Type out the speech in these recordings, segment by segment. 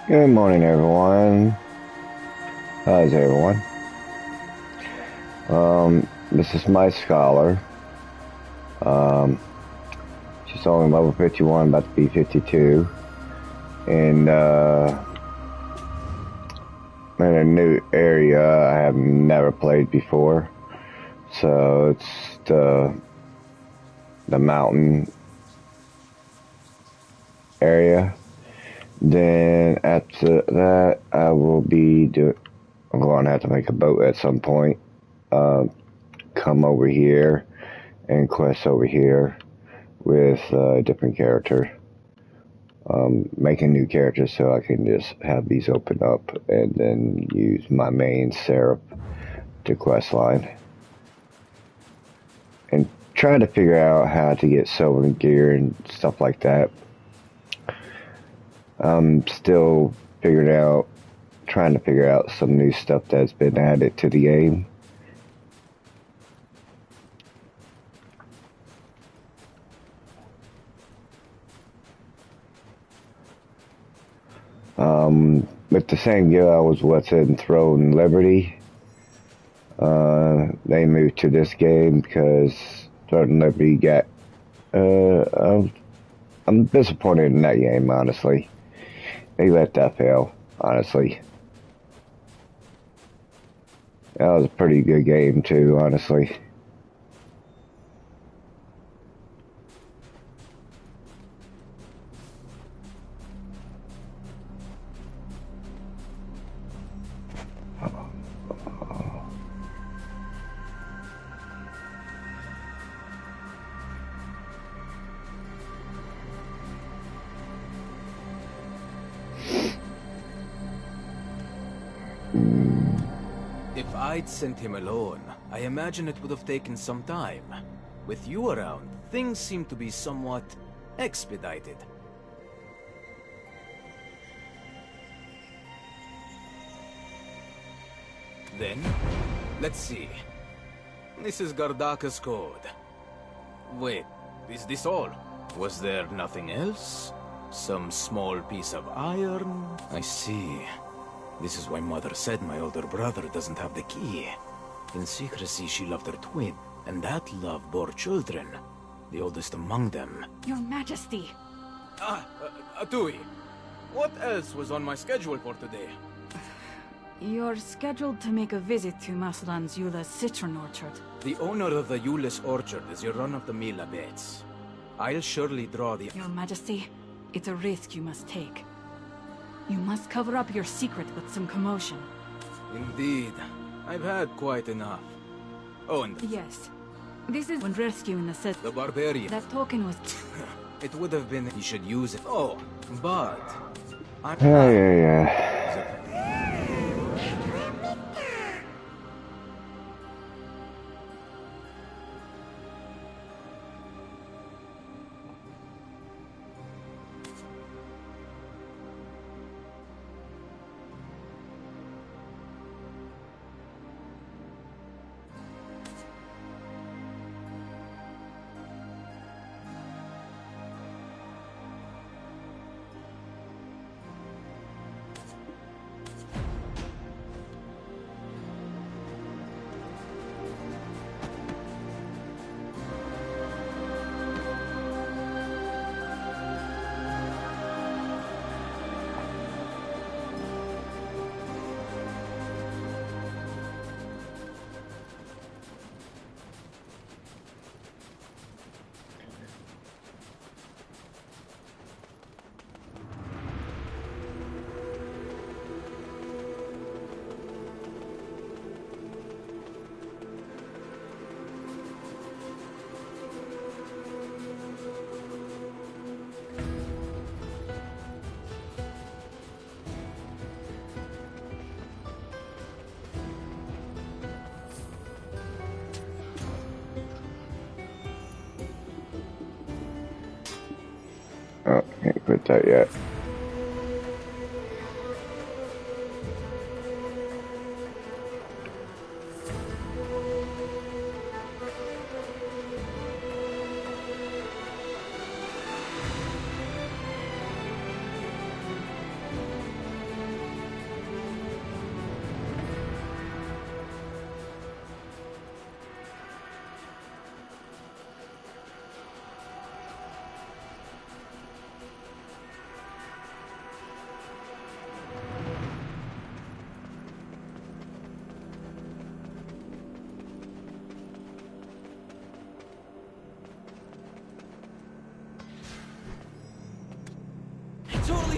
Good morning, everyone. How's everyone? This is my scholar. Um, she's only level 51, about to be 52, and in a new area I have never played before. So it's the mountain area. Then after that, I will be doing. I'm going to have to make a boat at some point. Come over here and quest over here with a different character. Making new characters so I can just have these open up and then use my main Seraph to quest line. And try to figure out how to get silver gear and stuff like that. I'm still trying to figure out some new stuff that's been added to the game. With the same guild I was with in Throne Liberty, they moved to this game because Throne Liberty got. I'm disappointed in that game, honestly. They let that fail, honestly. That was a pretty good game too, honestly. If I'd sent him alone, I imagine it would have taken some time. With you around, things seem to be somewhat expedited. Then, let's see. This is Gardaka's code. Wait, is this all? Was there nothing else? Some small piece of iron? I see. This is why Mother said my older brother doesn't have the key. In secrecy, she loved her twin, and that love bore children. The oldest among them. Your Majesty! Atui, what else was on my schedule for today? You're scheduled to make a visit to Maslan's Eula's citron orchard. The owner of the Euless orchard is your run-of-the-mill abbess. I'll surely draw the... Your Majesty, it's a risk you must take. You must cover up your secret with some commotion. Indeed. I've had quite enough. Oh, and... Yes. This is when rescuing the set. The barbarian. That token was... It would have been... You should use it. Oh, but... Yeah. Oh, can't quit that yet.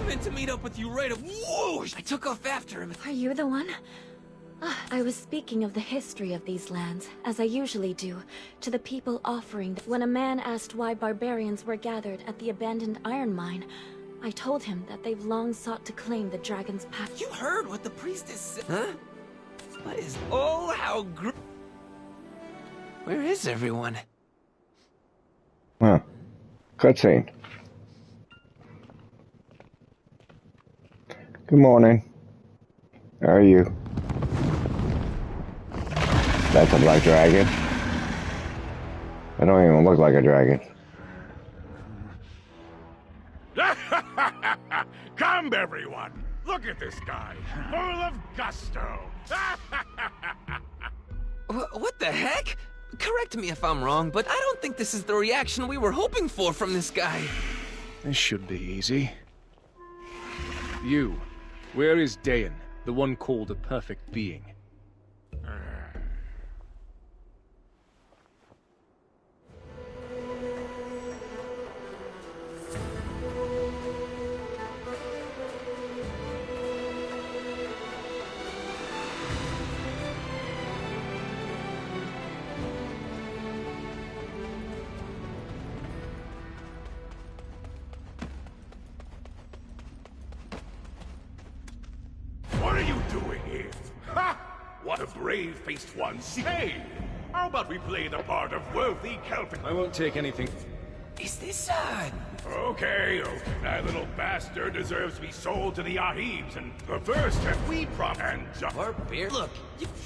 meant to meet up with you right away. Whoosh! I took off after him. Are you the one? I was speaking of the history of these lands, as I usually do, to the people offering. When a man asked why barbarians were gathered at the abandoned iron mine, I told him that they've long sought to claim the dragon's pact. You heard what the priestess said? Huh? What is... Oh, how Where is everyone? Huh. Cutscene. Good morning. How are you? That's a black dragon. I don't even look like a dragon. Come, everyone! Look at this guy, full of gusto! What the heck? Correct me if I'm wrong, but I don't think this is the reaction we were hoping for from this guy. This should be easy. You, where is Dayan, the one called a perfect being? What are you doing here? Ha! What a brave-faced one. Hey! How about we play the part of wealthy Kelpie? I won't take anything. Is this, Okay. That little bastard deserves to be sold to the Ahibs, and the first step we and Barbarian? Look,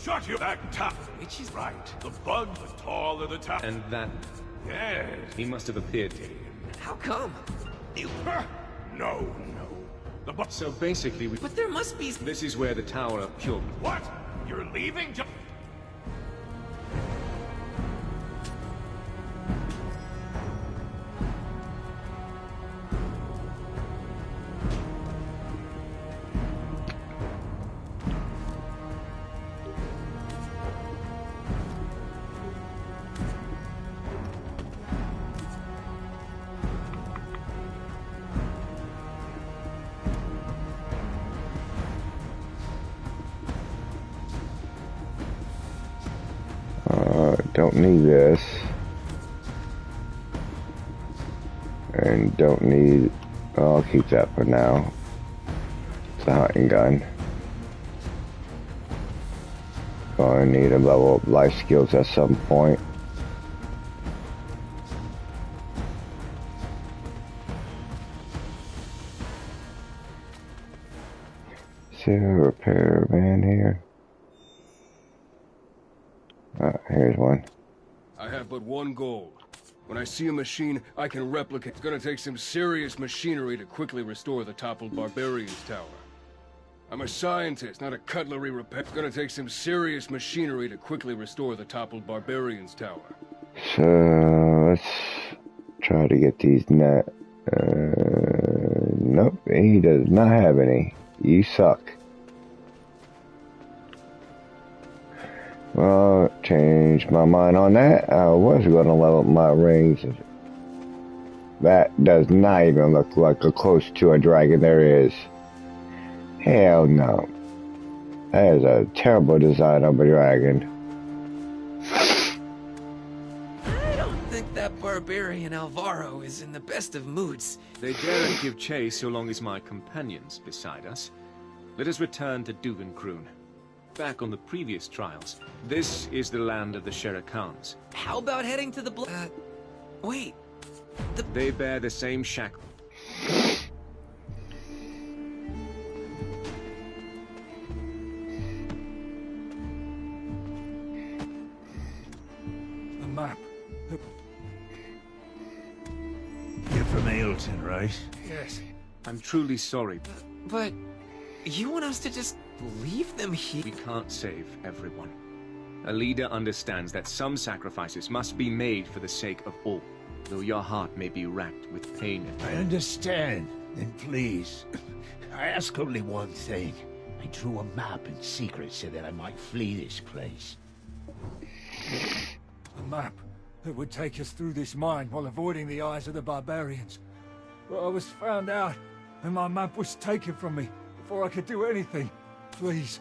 shut you that top. which is... Right. The bug, the taller the top. And that... Yes. he must have appeared to you. How come? Ha! No. The bug... So basically, But there must be... this is where the Tower of Pure... What? You're leaving? Don't need this. And don't need... I'll keep that for now. It's a hunting gun. I need to level up life skills at some point. Is there a repair van here? Here's one. I have but one goal. When I see a machine I can replicate, it's gonna take some serious machinery to quickly restore the toppled Barbarians Tower. I'm a scientist, not a cutlery repair. It's gonna take some serious machinery to quickly restore the toppled Barbarians Tower. So, let's try to get these net. Nope, he does not have any. You suck. Well, changed my mind on that. I was going to level up my rings. That does not even look like a close to a dragon there is. Hell no. That is a terrible design of a dragon. I don't think that barbarian Alvaro is in the best of moods. They daren't give chase so long as my companion's beside us. Let us return to Duvenkroon. Back on the previous trials, this is the land of the Shere Khans. How about heading to the wait. They bear the same shackle. The map. You're from Ailton, right? Yes. I'm truly sorry. But you want us to just leave them here? We can't save everyone. A leader understands that some sacrifices must be made for the sake of all, though your heart may be racked with pain and... I understand. Then please, I ask only one thing. I drew a map in secret so that I might flee this place. A map that would take us through this mine while avoiding the eyes of the barbarians. But I was found out and my map was taken from me before I could do anything. Please,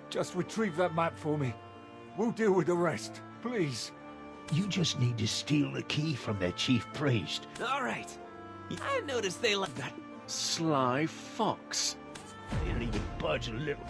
just retrieve that map for me. We'll deal with the rest, please. You just need to steal the key from their chief priest. All right. I noticed they like that. Sly fox. They don't even budge a little.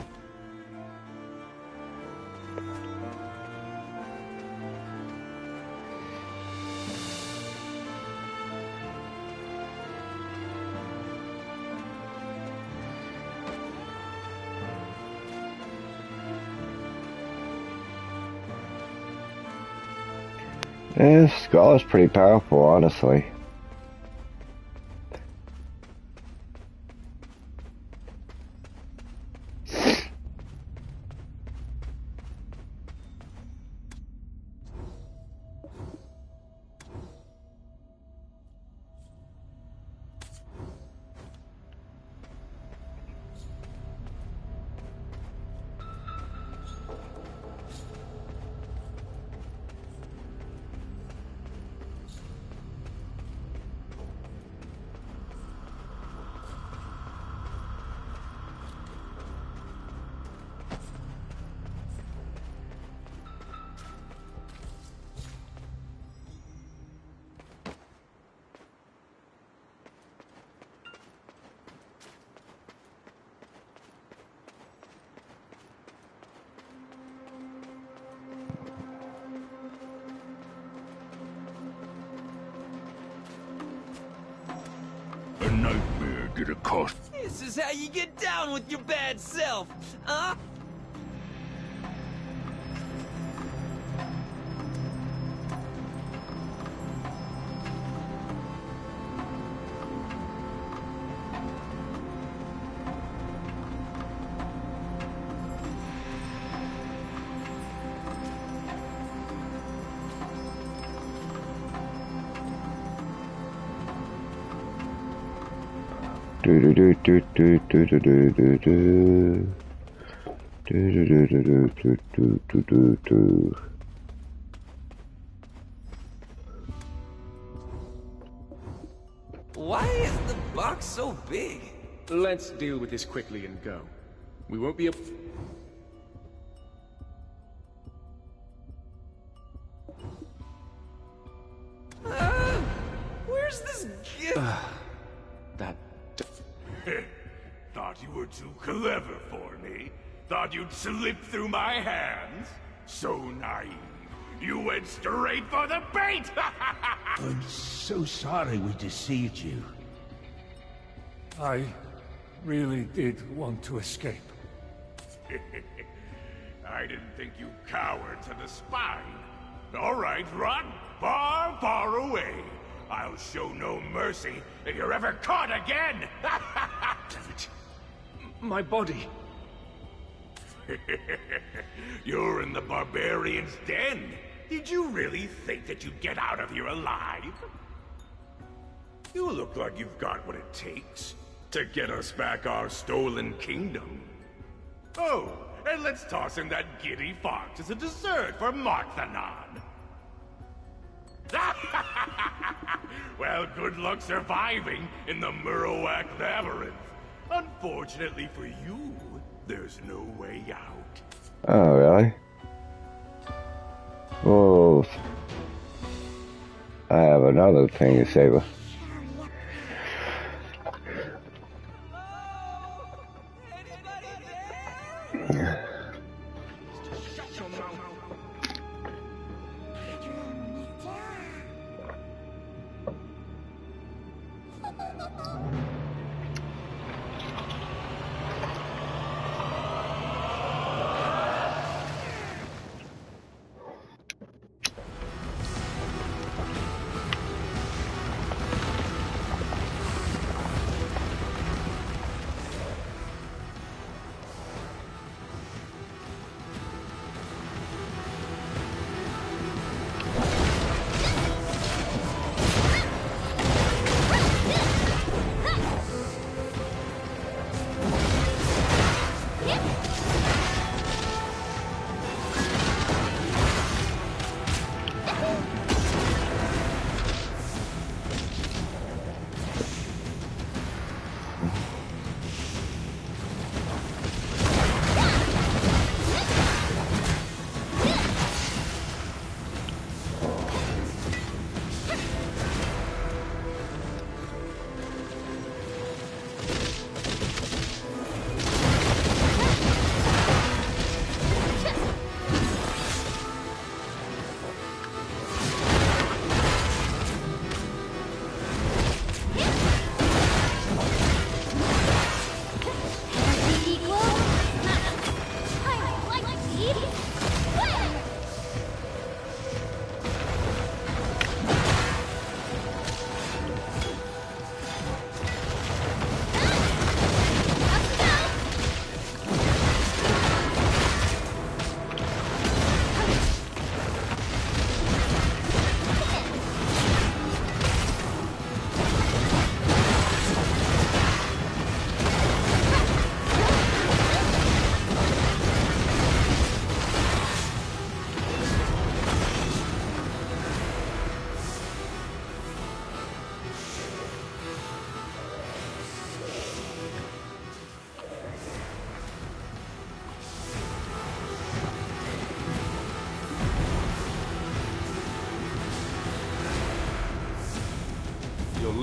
This skull is pretty powerful, honestly. A nightmare did it cost. This is how you get down with your bad self, huh? Do do do do do do do do do do. Do do do do do do do do do do. Why is the box so big? Let's deal with this quickly and go. We won't be able... Where's this gift? That... Thought you were too clever for me? Thought you'd slip through my hands? So naive. You went straight for the bait! I'm so sorry we deceived you. I really did want to escape. I didn't think you cowered to the spine. All right, run far, far away. I'll show no mercy if you're ever caught again! Damn it. My body. You're in the barbarian's den. Did you really think that you'd get out of here alive? You look like you've got what it takes to get us back our stolen kingdom. Oh, and let's toss in that giddy fox as a dessert for Marthanon. Well, good luck surviving in the Murrowack Labyrinth. Unfortunately for you, there's no way out. Oh, really? Oh, I have another thing to say.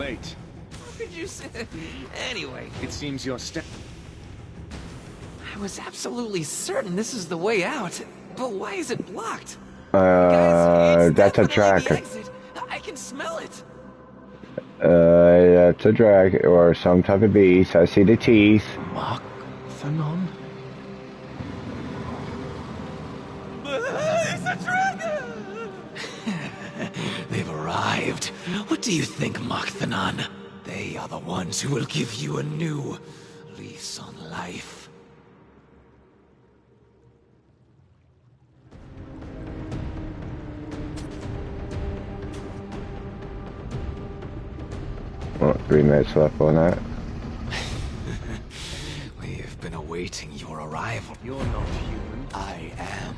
late. How could you say... Anyway, It seems you're I was absolutely certain this is the way out. But why is it blocked? Guys, it's that's a definitely tracker. the exit. I can smell it. That's a drag or some type of beast. I see the teeth. Mark Fanon? It's a dragon! They've arrived. What do you think, Markthanon? They are the ones who will give you a new lease on life. Oh, 3 minutes left on that. We've been awaiting your arrival. You're not human. I am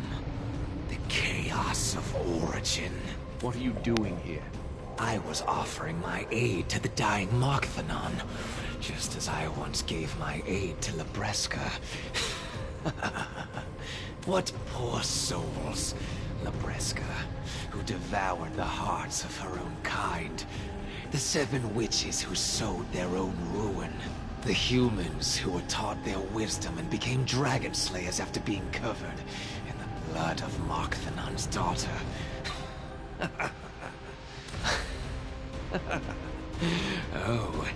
the Chaos of Origin. What are you doing here? I was offering my aid to the dying Markthanon, just as I once gave my aid to Labreska. What poor souls, Labreska, who devoured the hearts of her own kind. The 7 witches who sowed their own ruin. The humans who were taught their wisdom and became dragon slayers after being covered in the blood of Markthanon's daughter. Oh,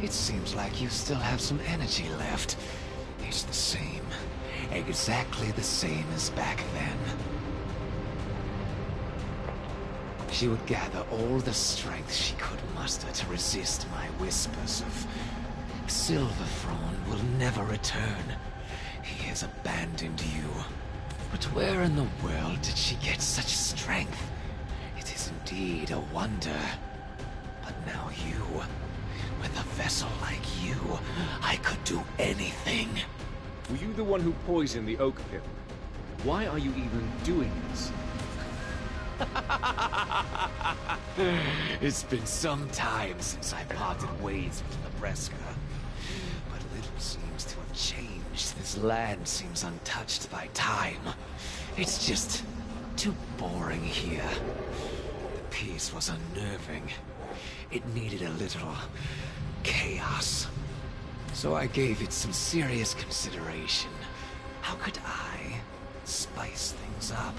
it seems like you still have some energy left. It's the same. Exactly the same as back then. She would gather all the strength she could muster to resist my whispers of Silverthrone will never return. He has abandoned you. But where in the world did she get such strength? It is indeed a wonder. But now you, with a vessel like you, I could do anything. Were you the one who poisoned the oak pip? Why are you even doing this? It's been some time since I parted ways with Labreska. But little seems to have changed. This land seems untouched by time. It's just too boring here. The peace was unnerving. It needed a little chaos. So I gave it some serious consideration. How could I spice things up?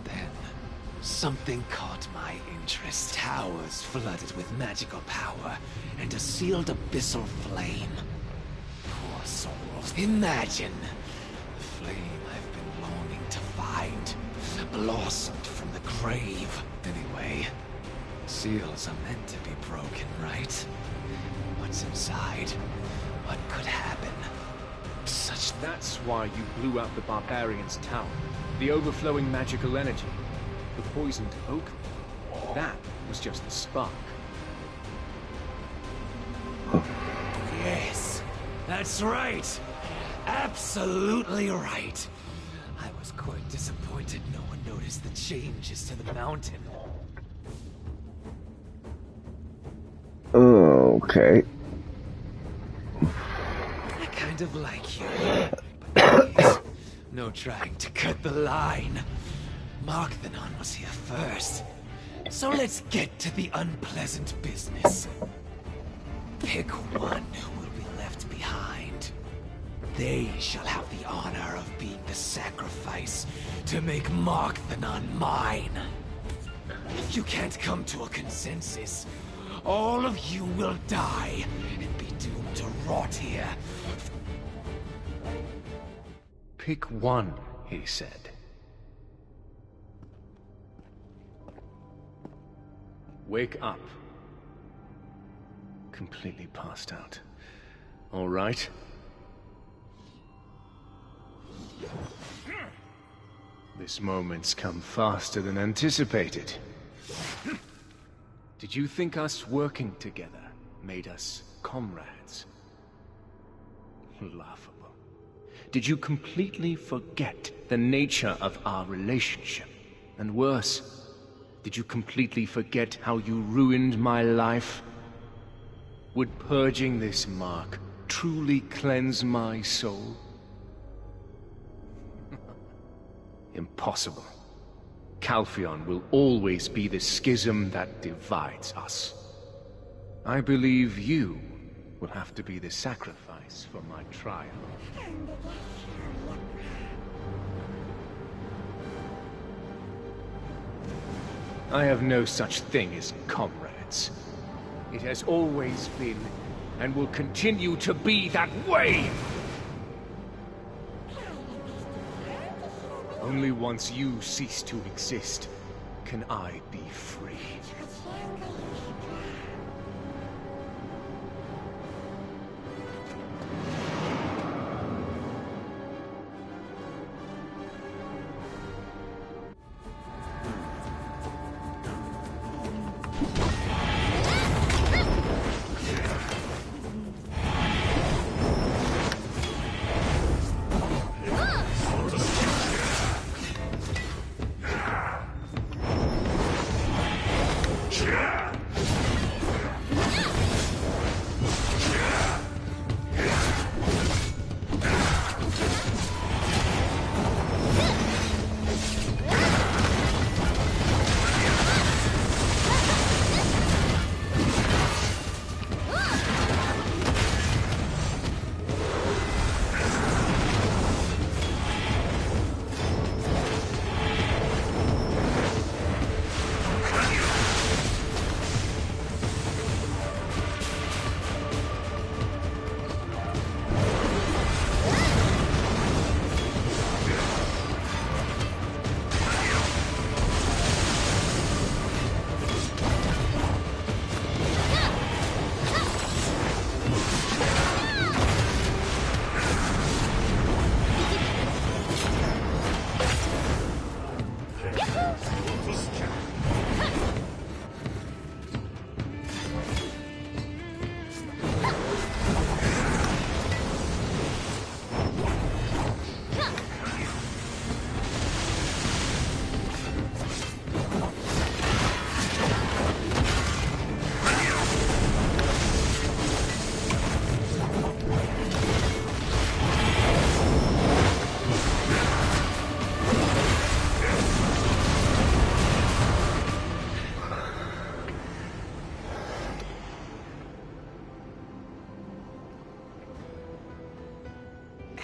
Then something caught my interest. Towers flooded with magical power, and a sealed abyssal flame. Poor souls. Imagine the flame I've been longing to find, blossomed from the grave. Anyway, seals are meant to be broken, right? What's inside? What could happen? That's why you blew out the Barbarian's tower. The overflowing magical energy. The poisoned oak. That was just the spark. Yes, that's right. Absolutely right. I was quite disappointed no one noticed the changes to the mountain. Okay. I kind of like you. But please, no trying to cut the line. Markthanon was here first. So let's get to the unpleasant business. Pick one who will be left behind. They shall have the honor of being the sacrifice to make Markthanon mine. If you can't come to a consensus, all of you will die and be doomed to rot here. Pick one, he said. Wake up. Completely passed out. All right. This moment's come faster than anticipated. Did you think us working together made us comrades? Laughable. Did you completely forget the nature of our relationship? And worse, did you completely forget how you ruined my life? Would purging this mark truly cleanse my soul? Impossible. Calpheon will always be the schism that divides us. I believe you will have to be the sacrifice for my trial. I have no such thing as comrades. It has always been, and will continue to be that way! Only once you cease to exist, can I be free.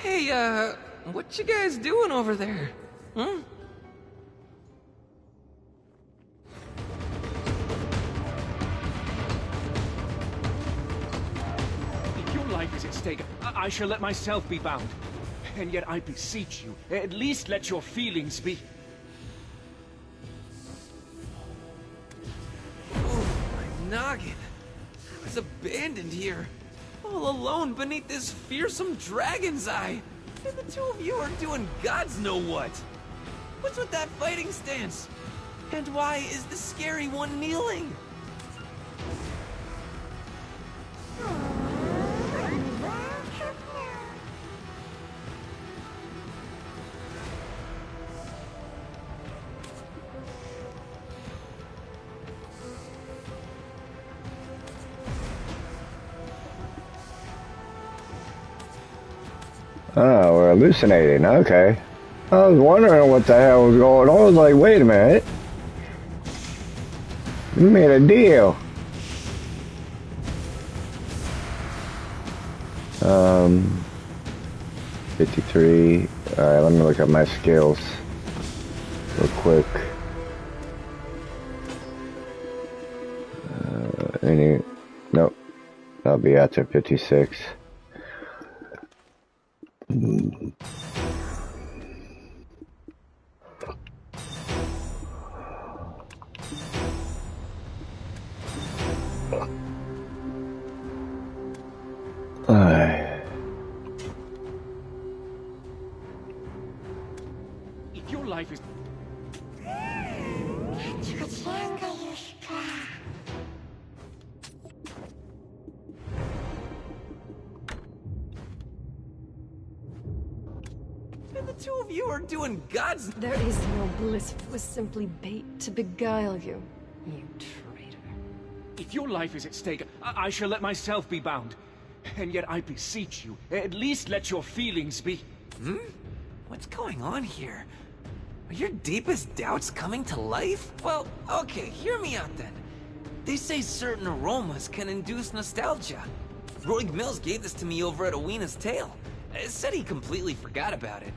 Hey, what you guys doing over there? Hmm? If your life is at stake, I shall let myself be bound. And yet I beseech you, at least let your feelings be... Ooh, my noggin. I was abandoned here. All alone beneath this fearsome dragon's eye. And the two of you are doing gods know what. What's with that fighting stance? And why is the scary one kneeling? Oh, we're hallucinating. Okay. I was wondering what the hell was going on. I was like, wait a minute. You made a deal. 53. Alright, let me look at my skills real quick. Nope. I'll be after 56. If your life is... And the two of you are doing gods... There is no bliss. It was simply bait to beguile you, you traitor. If your life is at stake, I shall let myself be bound. And yet I beseech you, at least let your feelings be... Hmm? What's going on here? Are your deepest doubts coming to life? Well, okay, hear me out then. They say certain aromas can induce nostalgia. Roig Mills gave this to me over at Oweena's Tale. It said he completely forgot about it.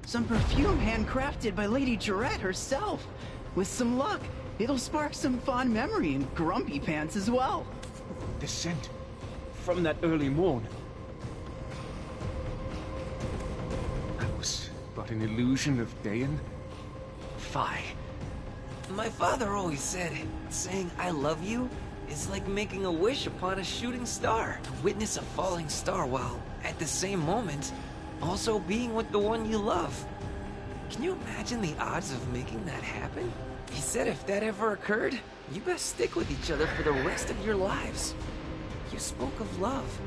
Some perfume handcrafted by Lady Jarette herself. With some luck, it'll spark some fond memory in Grumpy Pants as well. The scent from that early morn. That was but an illusion of Dayan. Fie. My father always said, saying I love you is like making a wish upon a shooting star. To witness a falling star while, at the same moment, also being with the one you love. Can you imagine the odds of making that happen? He said if that ever occurred, you best stick with each other for the rest of your lives. You spoke of love.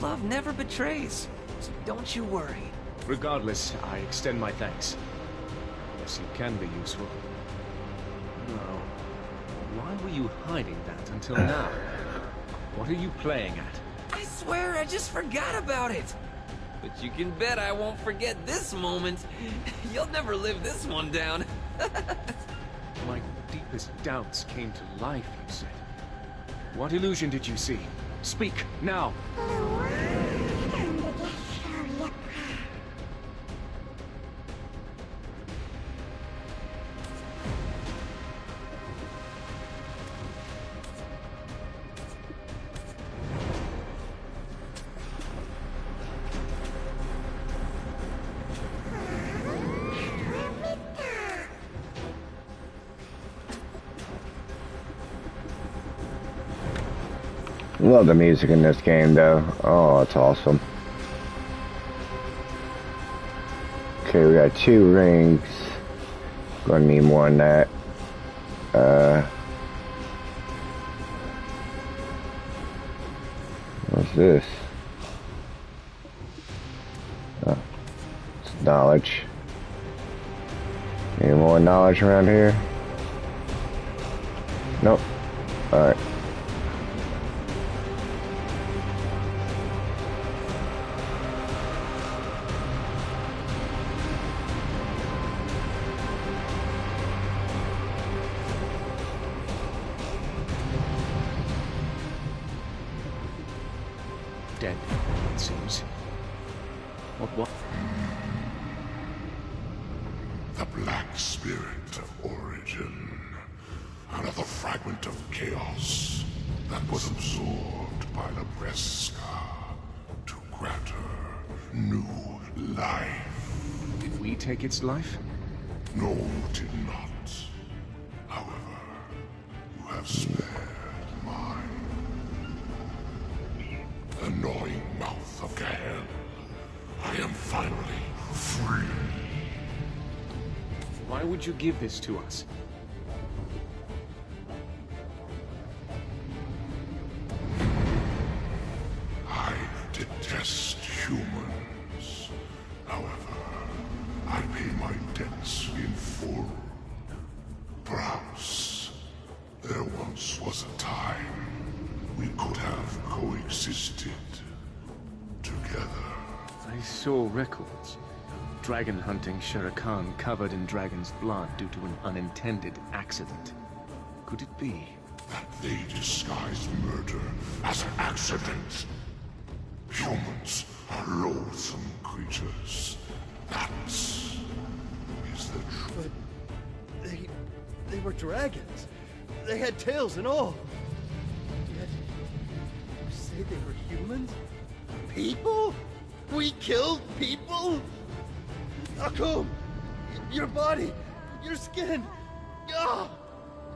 Love never betrays, so don't you worry. Regardless, I extend my thanks. Yes, you can be useful. Now, why were you hiding that until now? What are you playing at? I swear I just forgot about it. But you can bet I won't forget this moment. You'll never live this one down. My deepest doubts came to life, you said. What illusion did you see? Speak, now! Love the music in this game, though. Oh, it's awesome. Okay, we got 2 rings. Gonna need more than that. What's this? Oh, it's knowledge. Any more knowledge around here? Nope. Alright. Dead, it seems. What? The black spirit of origin. Another fragment of chaos that was absorbed by Labreska to grant her new life. Did we take its life? No, did not. However, you have spared mine. Annoying mouth of Gael. I am finally free. Why would you give this to us? I detest humans. However, I pay my debts in full. Perhaps there once was a time we could have coexisted together. I saw records. Dragon hunting Shere Khan covered in dragon's blood due to an unintended accident. Could it be that they disguised murder as an accident? Humans are loathsome creatures. That is the truth. But they were dragons. They had tails and all. Yet you say they were humans? People? We killed people? Akum! Your body! Your skin! Ah!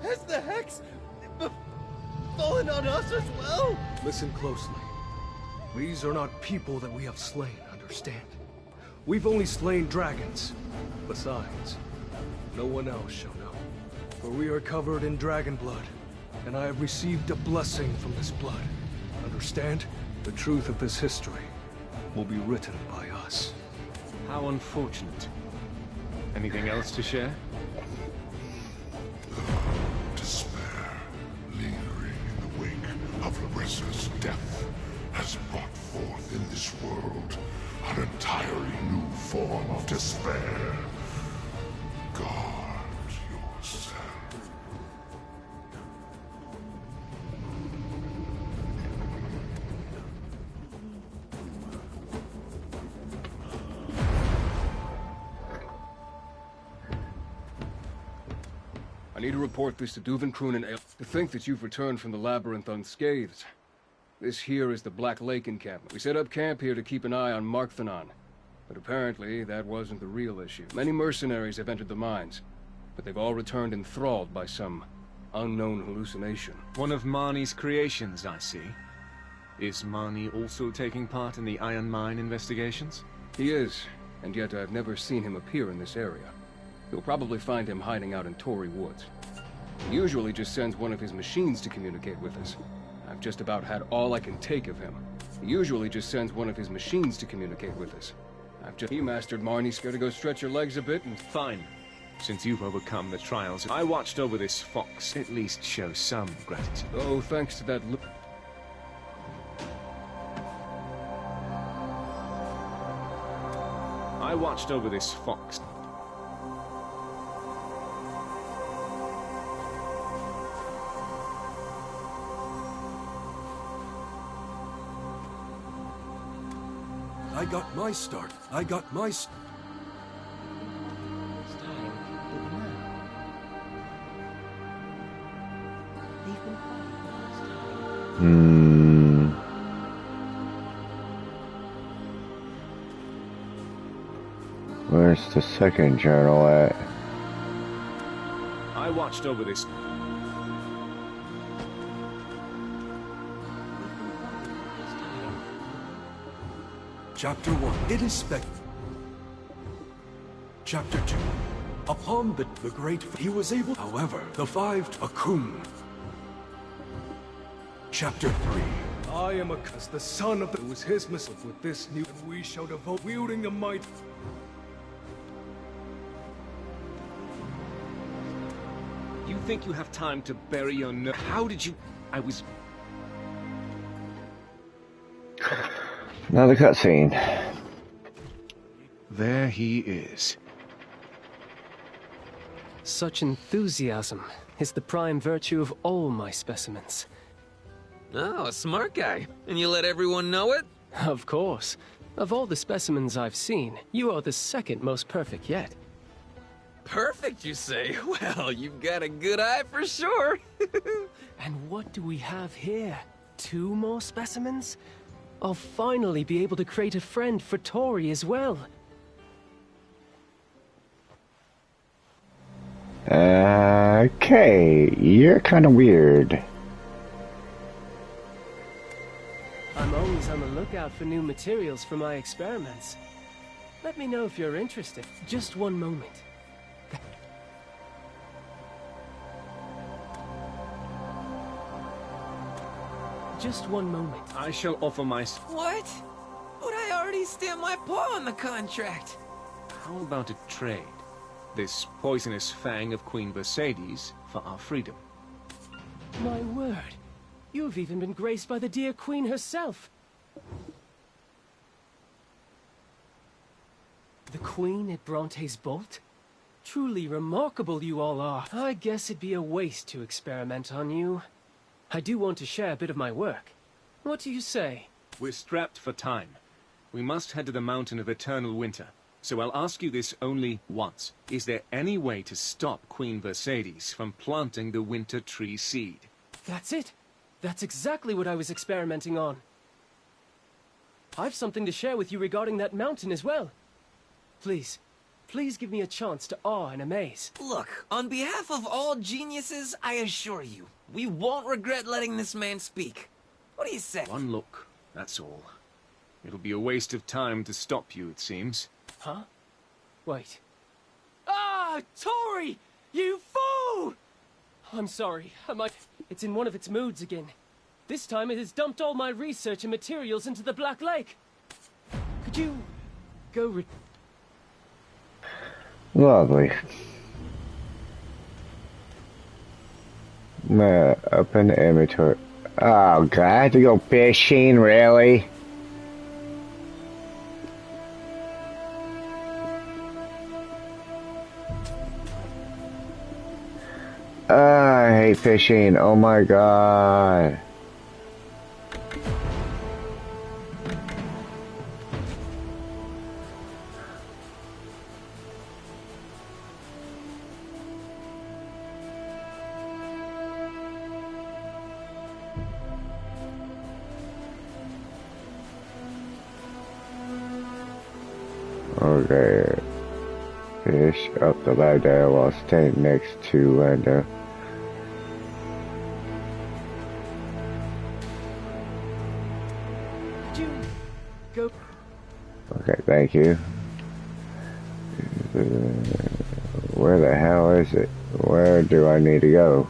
Has the hex fallen on us as well? Listen closely. These are not people that we have slain, understand? We've only slain dragons. Besides, no one else shall know. For we are covered in dragon blood, and I have received a blessing from this blood. Understand? The truth of this history will be written by us. How unfortunate. Anything else to share? Despair, lingering in the wake of Labreska's death, has brought forth in this world an entirely new form of despair. Guard yourself. need to report this to Duvenkroon and Ale. To think that you've returned from the labyrinth unscathed. This here is the Black Lake encampment. We set up camp here to keep an eye on Markthanon. But apparently, that wasn't the real issue. Many mercenaries have entered the mines, but they've all returned enthralled by some unknown hallucination. One of Marnie's creations, I see. Is Marnie also taking part in the iron mine investigations? He is, and yet I've never seen him appear in this area. You'll probably find him hiding out in Tory Woods. He usually just sends one of his machines to communicate with us. I've just about had all I can take of him. He usually just sends one of his machines to communicate with us. He mastered Marnie. Scared to go stretch your legs a bit and... Fine. Since you've overcome the trials, I watched over this fox. At least show some gratitude. Oh, thanks to that I watched over this fox. I got my start. Where's the second journal at? I watched over this. Chapter 1. It is Chapter 2. Upon the great... He was able... However, the 5... Akun. Chapter 3. I am Akus, the son of the... It was his missile. With this new... We shall devote wielding the might... You think you have time to bury your nerve? How did you... I was... Another cutscene. There he is. Such enthusiasm is the prime virtue of all my specimens. Oh, a smart guy. And you let everyone know it? Of course. Of all the specimens I've seen, you are the second most perfect yet. Perfect, you say? Well, you've got a good eye for sure. And what do we have here? 2 more specimens? I'll finally be able to create a friend for Tori as well. Okay, you're kind of weird. I'm always on the lookout for new materials for my experiments. Let me know if you're interested. Just one moment. Just one moment. I shall offer my... What? But I already stamped my paw on the contract. How about a trade? This poisonous fang of Queen Mercedes for our freedom. My word. You've even been graced by the dear Queen herself. The Queen at Bronte's Bolt? Truly remarkable you all are. I guess it'd be a waste to experiment on you. I do want to share a bit of my work. What do you say? We're strapped for time. We must head to the Mountain of Eternal Winter. So I'll ask you this only once. Is there any way to stop Queen Mercedes from planting the Winter Tree seed? That's it. That's exactly what I was experimenting on. I've something to share with you regarding that mountain as well. Please, please give me a chance to awe and amaze. Look, on behalf of all geniuses, I assure you, we won't regret letting this man speak. What do you say? One look, that's all. It'll be a waste of time to stop you, it seems. Huh? Wait. Ah, Tori! You fool! I'm sorry. It's in one of its moods again. This time it has dumped all my research and materials into the Black Lake. Could you go Lovely. Open the inventory. Oh god, I have to go fishing, really? I hate fishing, oh my god. Okay. Fish up the ladder while standing next to Lando. Go. Okay, thank you. Where the hell is it? Where do I need to go?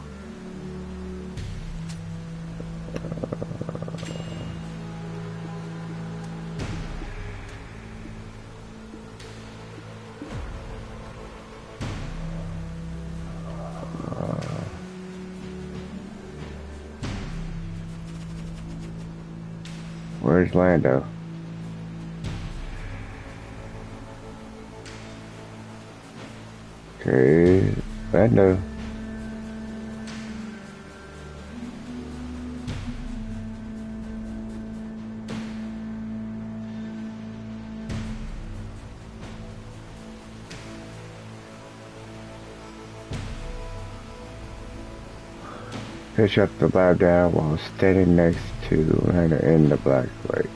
Where's Lando? Okay, Lando. Fish up the ladder while standing next to Lando in the black plate.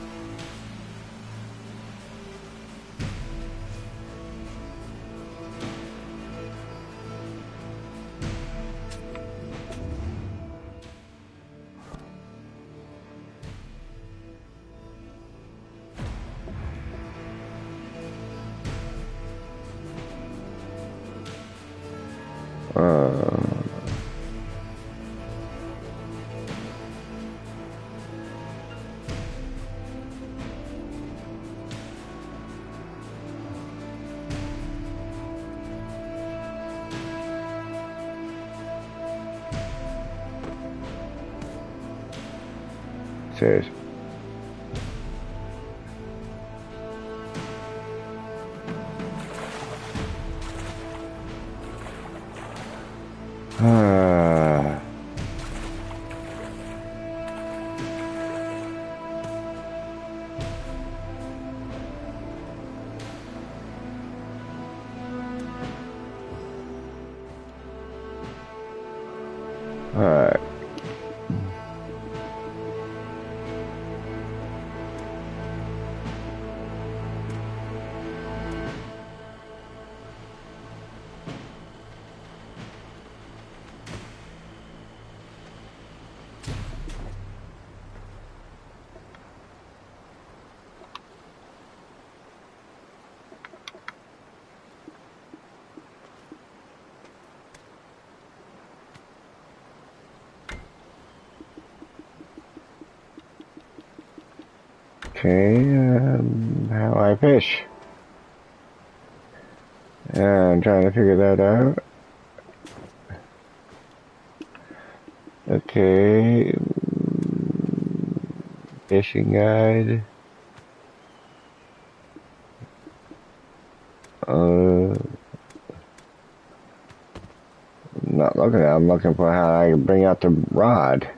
Says alright. Okay, how I fish? I'm trying to figure that out. Okay, fishing guide. Not looking at it. I'm looking for how I can bring out the rod.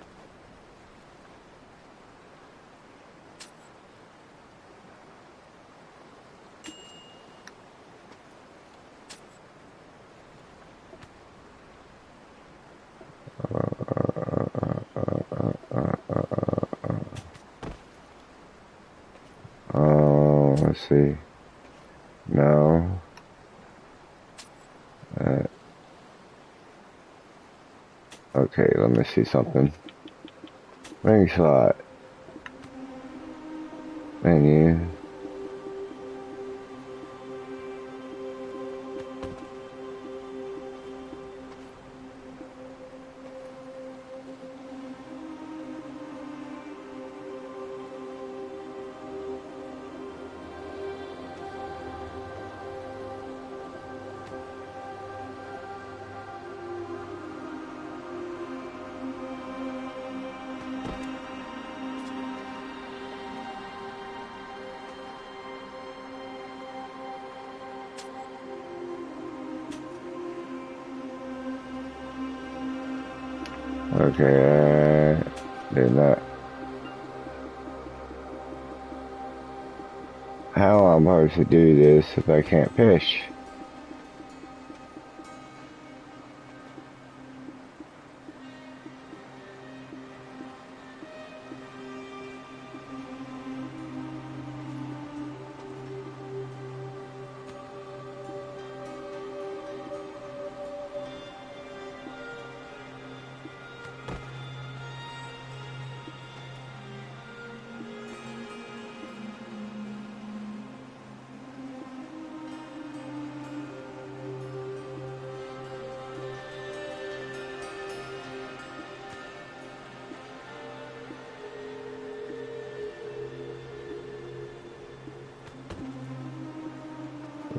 Oh, let's see. No. Okay, let me see something. Ring slot. Menu. Okay, did not. How am I supposed to do this if I can't fish?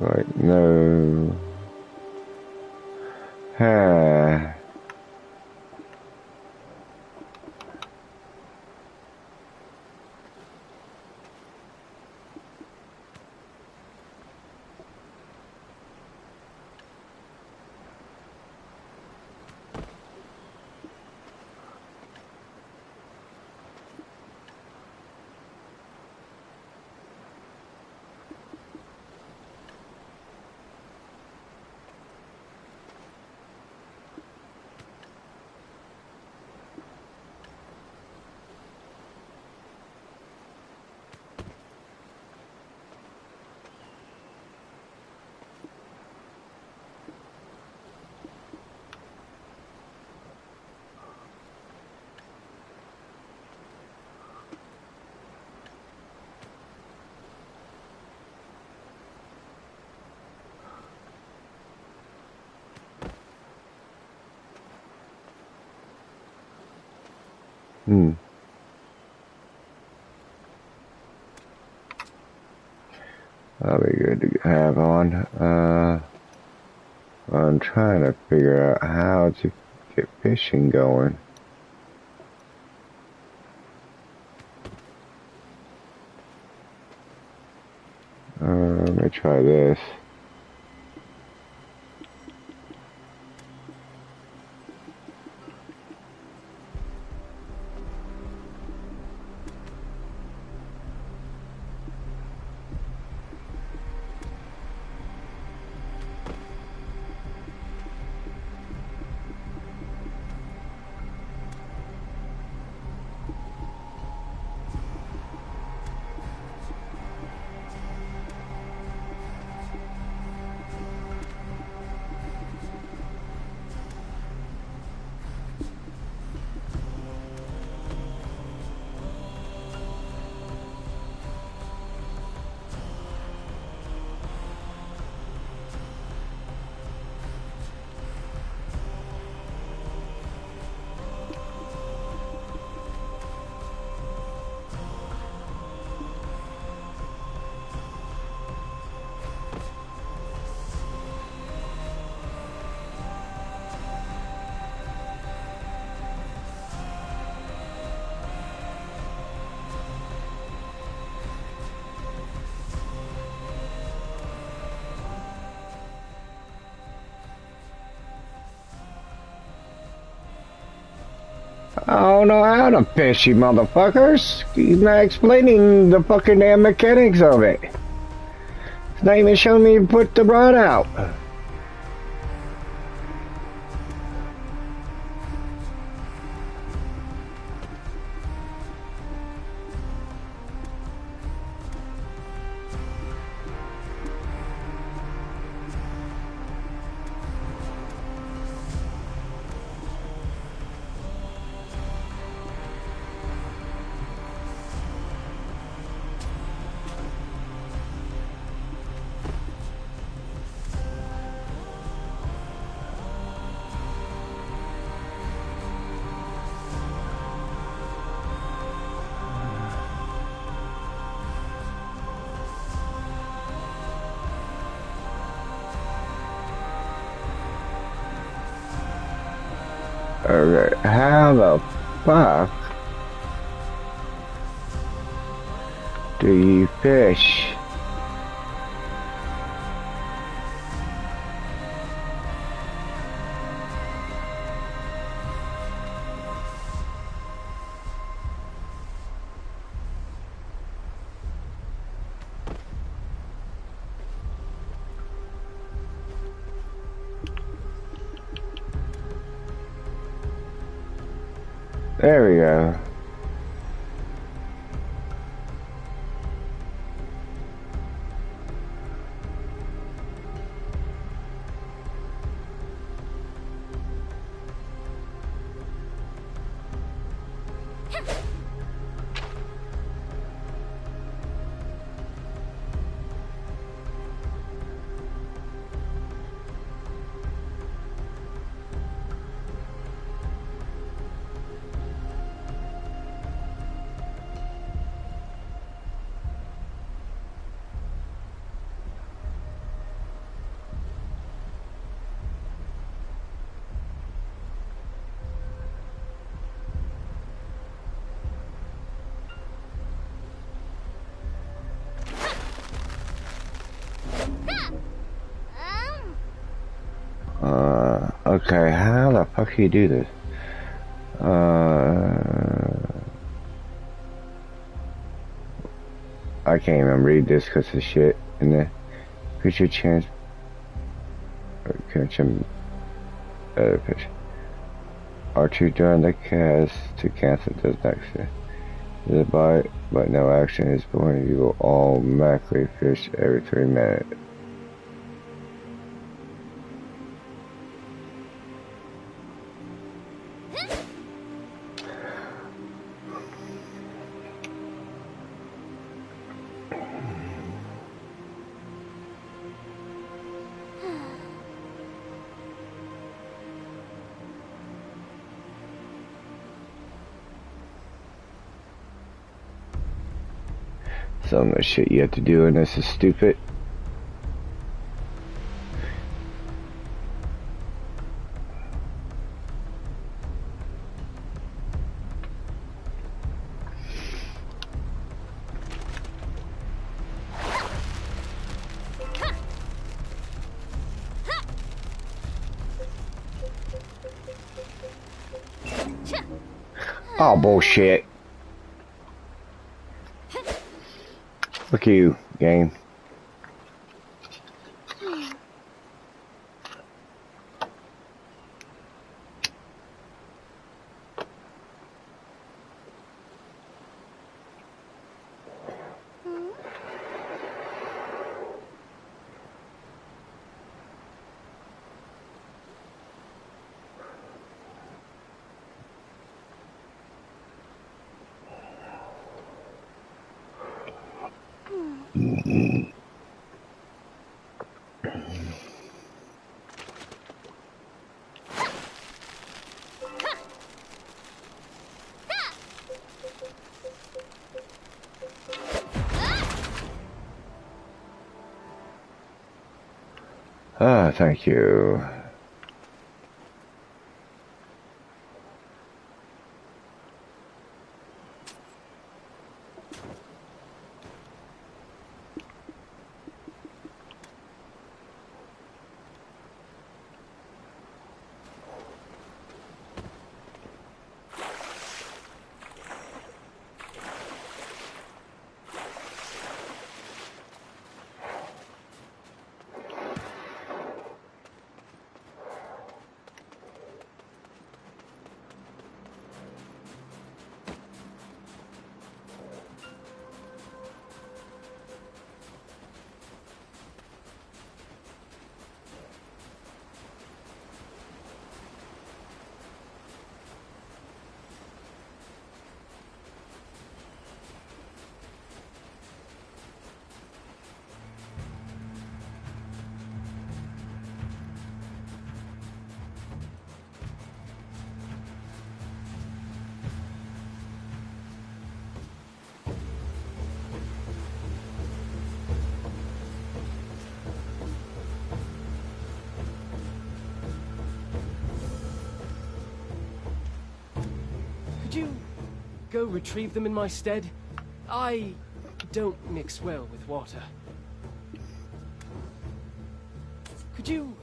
Like, no. Huh. That'll be good to have on. I'm trying to figure out how to get fishing going. Let me try this. I don't know how to fish, you motherfuckers. He's not explaining the fucking damn mechanics of it. He's not even showing me to put the rod out. Okay, how the fuck do you fish? There we go. Okay, how the fuck do you do this? I can't even read this because of shit in there. Creature chance. Catch him. Fish. R2 during the cast to cancel does not exist. The bite, but no action is born. You will automatically fish every 3 minutes. Some of the shit you have to do in this is stupid. Oh, bullshit. Look at you, game. Ah, thank you. Could you go retrieve them in my stead? I don't mix well with water. Could you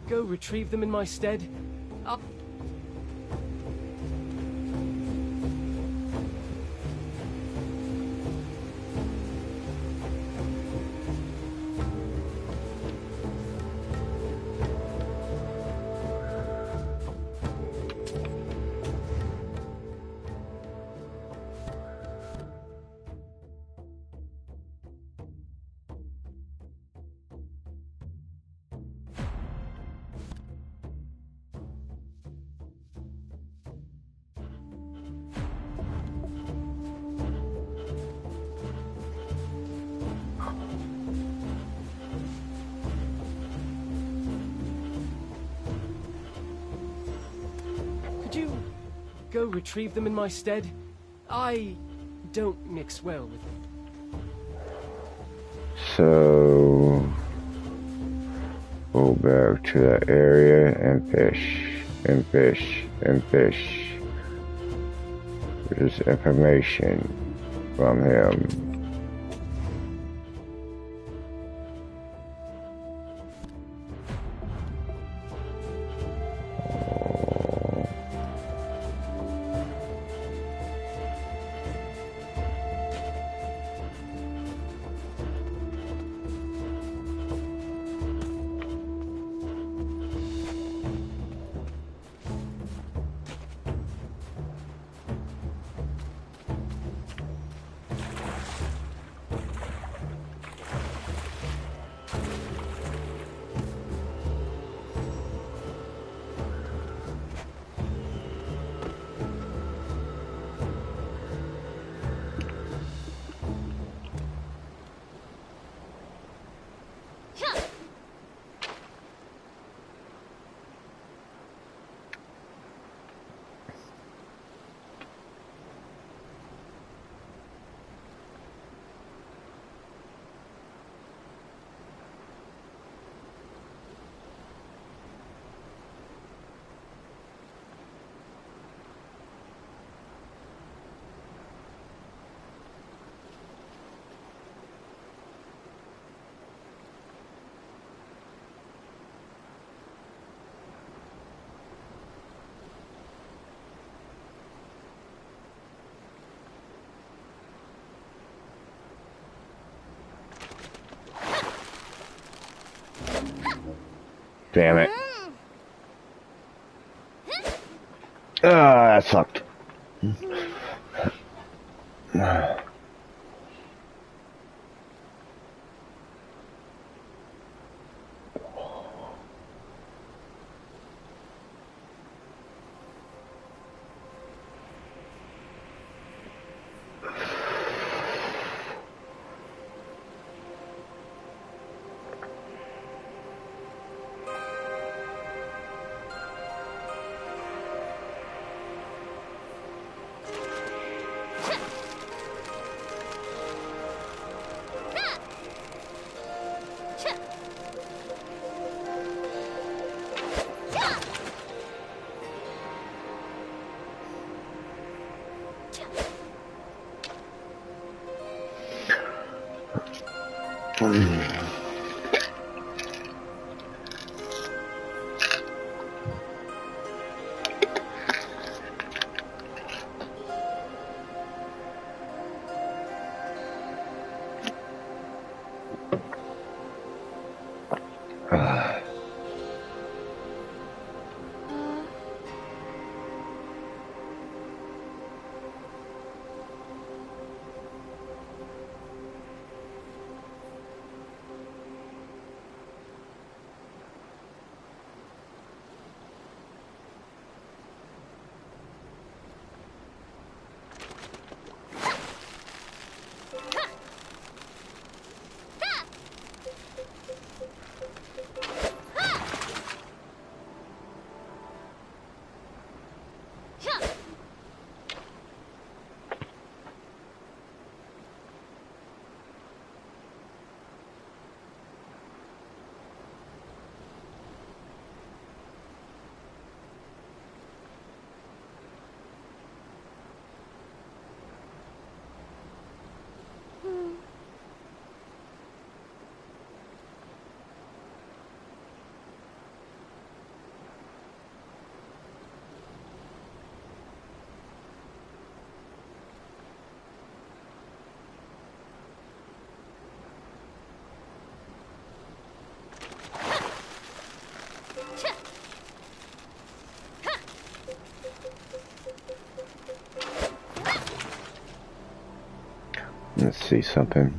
go retrieve them in my stead? Go retrieve them in my stead? I don't mix well with them. So, go back to that area and fish, and fish, and fish. There's information from him. Damn it. Ah, that sucked. Let's see something.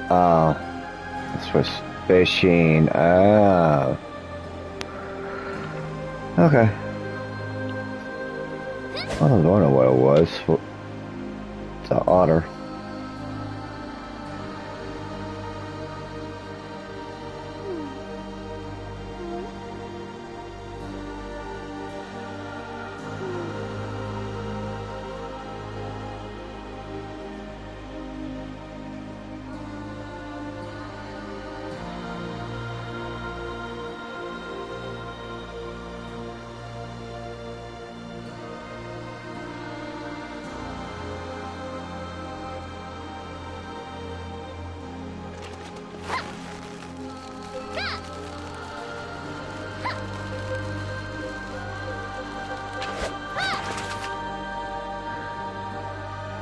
This was fishing. Oh. Okay. I don't know what it was. It's an otter.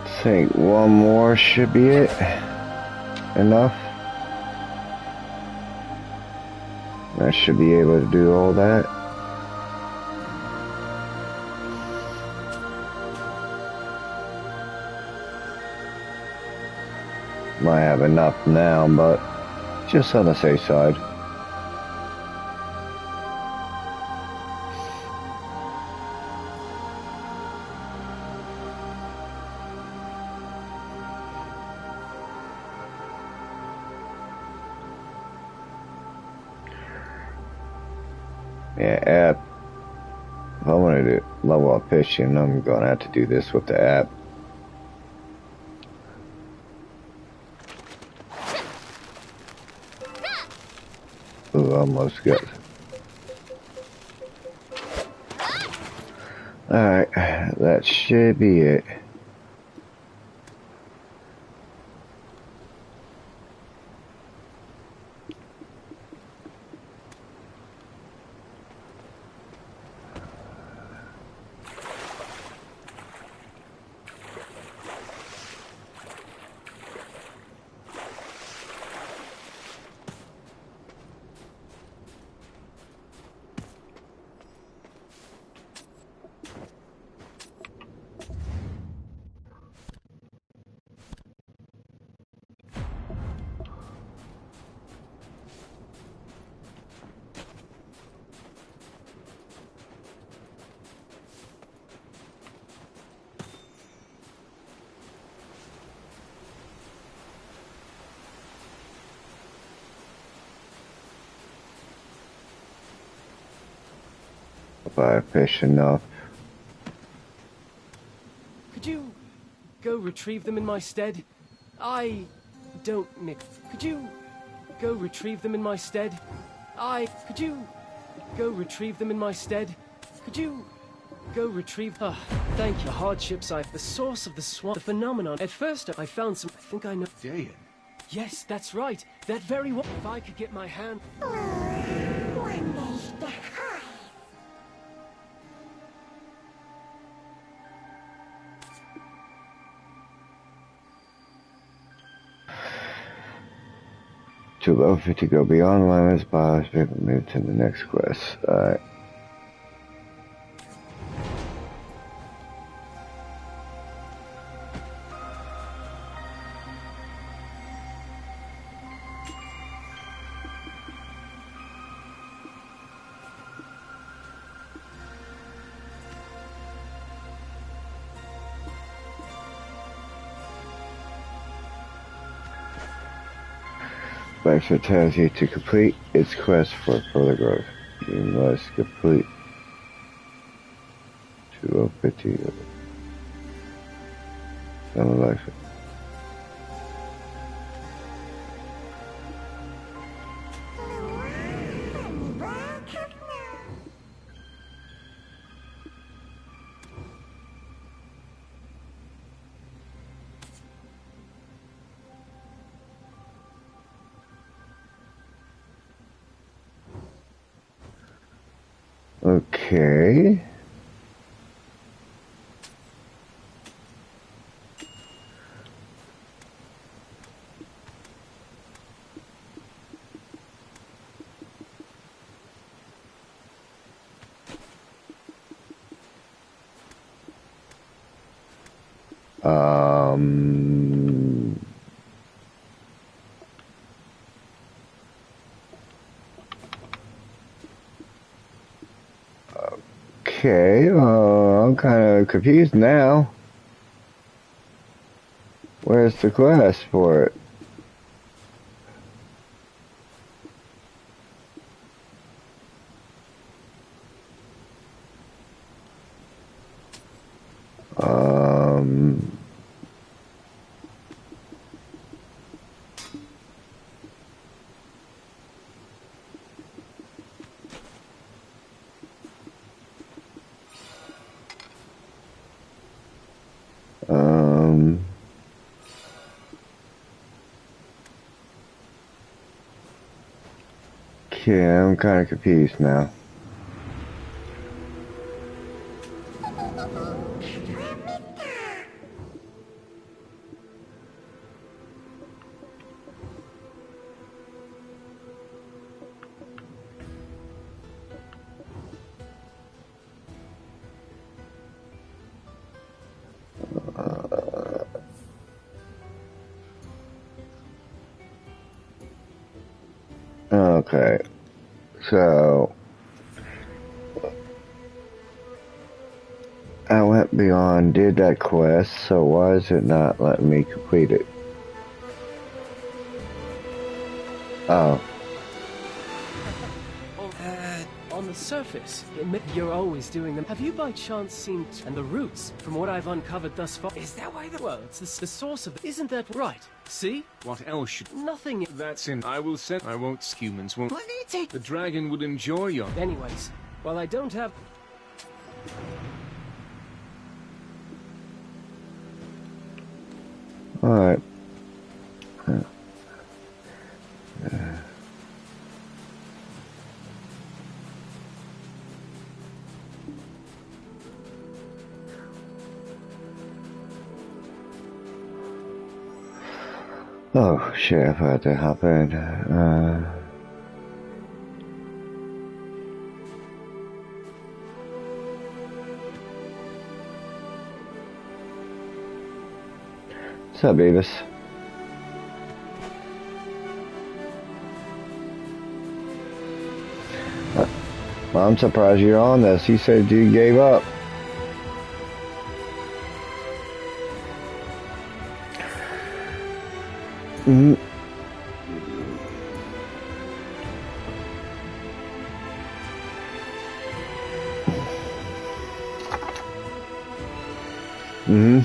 I think one more should be it. Enough. I should be able to do all that. Might have enough now, but just on the safe side. Yeah, app. If I want to do level up fishing, I'm gonna have to do this with the app. Ooh, almost got. Alright, that should be it. If I fish enough. Could you go retrieve them in my stead? I don't, Nick. Could you go retrieve them in my stead? Could you go retrieve them in my stead? Could you go retrieve... thank you. The hardships the source of the swamp, the phenomenon. At first, I found some... I think I know... Dayan. Yes, that's right. That very one. If I could get my hand... Too low for to go beyond limits, boss. Move to the next quest. Alright. Blackfoot tells you to complete its quest for further growth. You must complete 2050 of life. Okay. Um Okay, I'm kind of confused now. Where's the quest for it? Okay, I'm kind of confused now. Okay, so I went beyond, did that quest, so why is it not letting me complete it? Oh. On the surface, you're always doing them. Have you by chance seen... And the roots, from what I've uncovered thus far... Is that why the... Well, it's the source of... Isn't that right? See? What else should... Nothing... That's in... I will set... I won't... Humans won't... The dragon would enjoy your... Anyways, while I don't have... Alright. Oh shit, I forgot to hop in. What's up, Beavis? Well, I'm surprised you're on this. You said you gave up. Mm-hmm. Mm-hmm.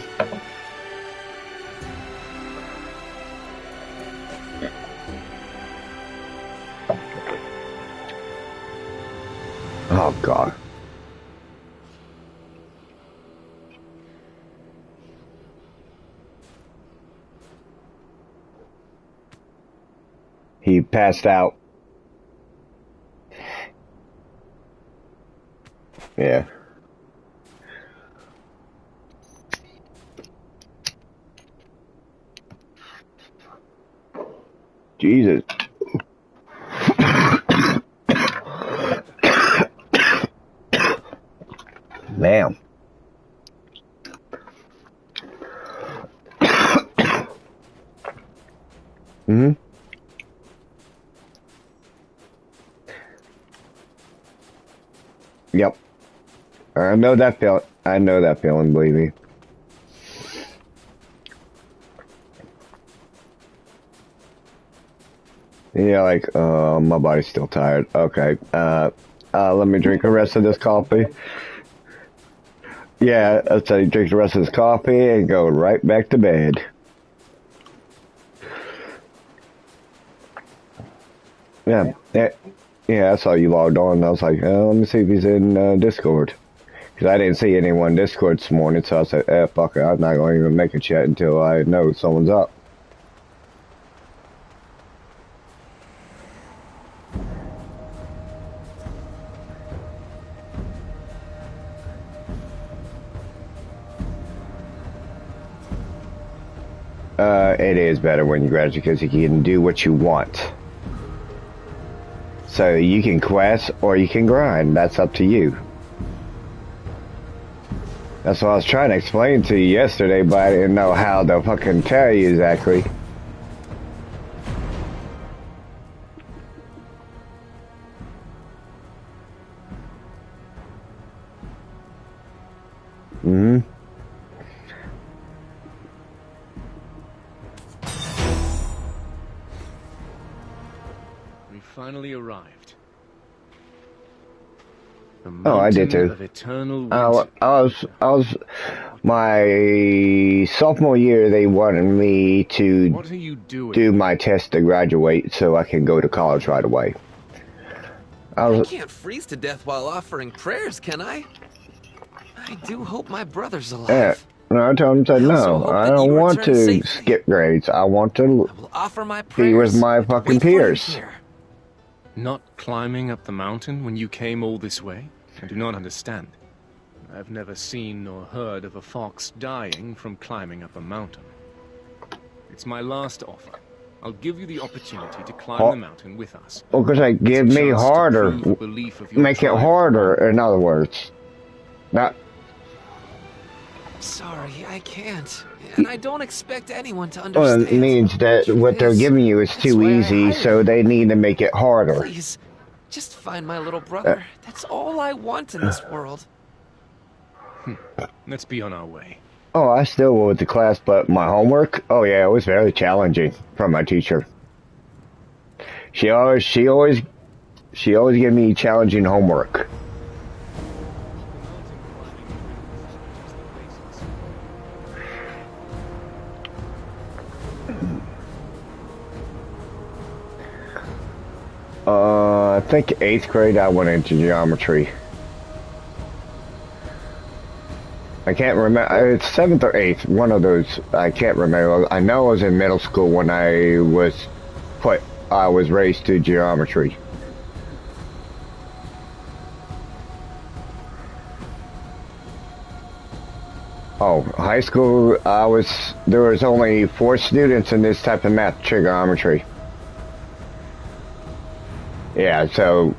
Oh, God. He passed out. Yeah. Jesus. Damn. Mm-hmm. Yep. I know that feeling. I know that feeling, believe me. Yeah, like, my body's still tired. Okay. Let me drink the rest of this coffee. Yeah, I'll tell you, drink the rest of this coffee and go right back to bed. Yeah, yeah, I saw you logged on. I was like, let me see if he's in Discord. Because I didn't see anyone in Discord this morning, so I said, fuck it, I'm not going to even make a chat until I know someone's up. It is better when you graduate because you can do what you want. So you can quest or you can grind. That's up to you. That's what I was trying to explain to you yesterday, but I didn't know how to fucking tell you exactly. Mm-hmm. We finally arrived. The Oh, I did mountain too. of eternal I winter. was, my sophomore year, they wanted me to What are you doing? do my test to graduate so I can go to college right away. I can't freeze to death while offering prayers, can I? I do hope my brother's alive. And I told him, said, I also no, hope I that don't you want return to safely. skip grades. I want to Will offer my be with prayers my and fucking wait for you peers. here. Not climbing up the mountain when you came all this way? I do not understand. I've never seen nor heard of a fox dying from climbing up a mountain. It's my last offer. I'll give you the opportunity to climb the mountain with us. Well, because they give me harder. Make it harder, in other words. Not. Sorry, I can't. And I don't expect anyone to Well, understand. it means that what they're giving you is too easy, so they need to make it harder. Please, just find my little brother. That's all I want in this world. Let's be on our way. Oh, I still went to class, but my homework, oh yeah, it was very challenging from my teacher. She always gave me challenging homework. I think 8th grade I went into geometry. I can't remember. It's 7th or 8th. One of those. I can't remember. I know I was in middle school when I was raised to geometry. Oh, high school. There was only 4 students in this type of math, trigonometry. Yeah, so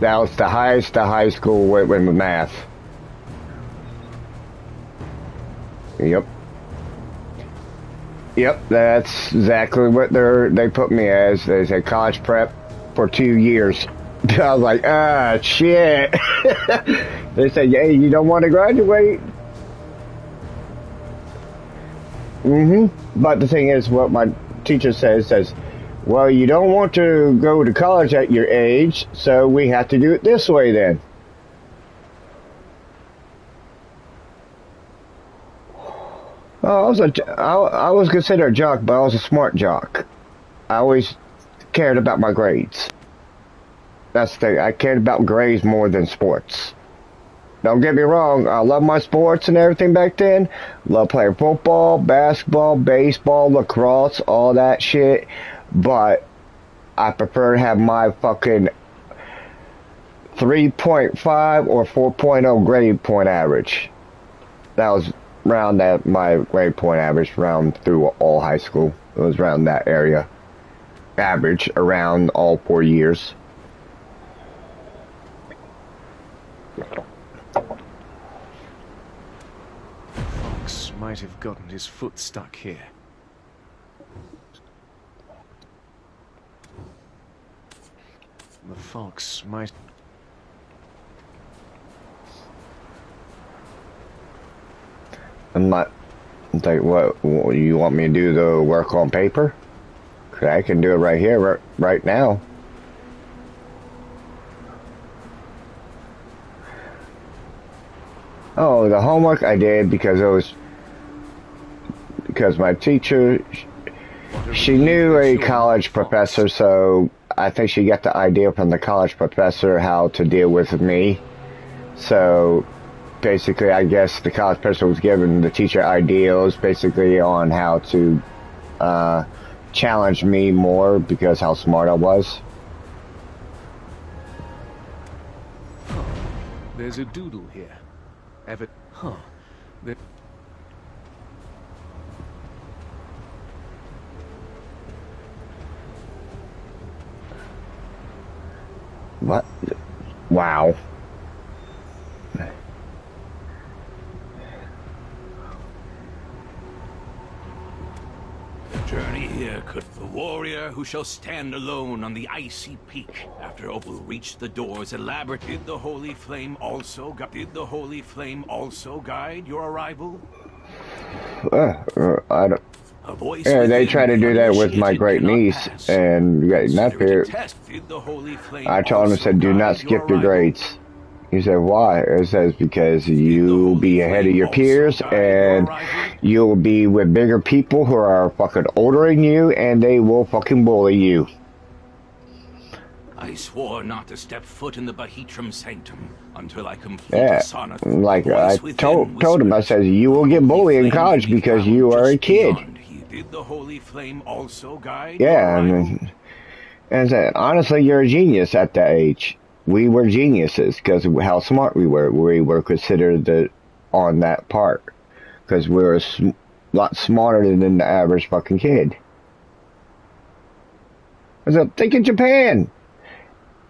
that was the highest the high school went with math. Yep. Yep, that's exactly what they put me as. They said college prep for 2 years. I was like, ah, shit. They said, hey, you don't want to graduate? But the thing is, what my teacher says, well, you don't want to go to college at your age, so we have to do it this way then. Oh, I was considered a jock, but I was a smart jock. I always cared about my grades. That's the thing. I cared about grades more than sports. Don't get me wrong, I love my sports and everything back then. Love playing football, basketball, baseball, lacrosse, all that shit. But I prefer to have my fucking 3.5 or 4.0 grade point average. That was around that, my grade point average around through all high school. It was around that area. Average around all 4 years. Fox might have gotten his foot stuck here. The fox might... I'm not... Like, what you want me to do the work on paper? 'Cause I can do it right here, right now. Oh, the homework I did because my teacher, she knew a college professor, so I think she got the idea from the college professor how to deal with me. So basically, I guess the college professor was giving the teacher ideas basically on how to challenge me more because how smart I was. There's a doodle here. Huh. What? Wow. The journey here The warrior who shall stand alone on the icy peak after Opal reached the doors elaborate. Did the holy flame also guide your arrival? I don't. Yeah, they try to do that with my great niece and great nephew. I told him, I said, do not skip your grades. He said, why? It says, because you'll be ahead of your peers, and you'll be with bigger people who are fucking older than you, and they will fucking bully you. I swore not to step foot in the Bahitram Sanctum until I completed the sonnet. Like I told him, I said, you will get bullied in college because you are a kid. Did the holy flame also guide? Yeah, and I said, honestly, you're a genius at that age. We were geniuses because how smart we were. We were considered on that part because we were a lot smarter than the average fucking kid. I said, think of Japan.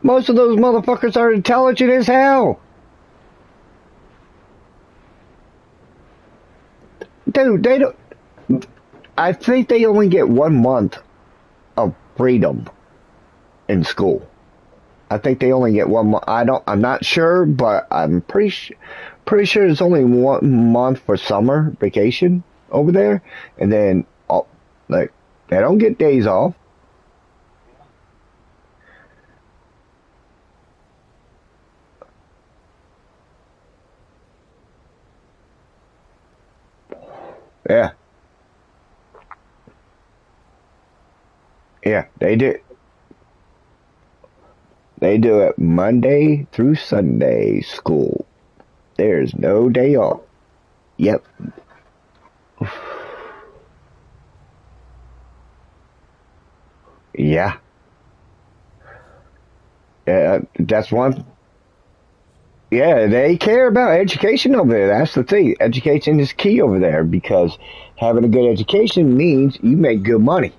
Most of those motherfuckers are intelligent as hell. Dude, they don't. I think they only get 1 month of freedom in school. I think they only get 1 month. I'm not sure, but I'm pretty sure it's only 1 month for summer vacation over there, and then like they don't get days off. Yeah. Yeah, they do. They do it Monday through Sunday school. There's no day off. Yep. Yeah. That's one. Yeah, they care about education over there. That's the thing. Education is key over there because having a good education means you make good money.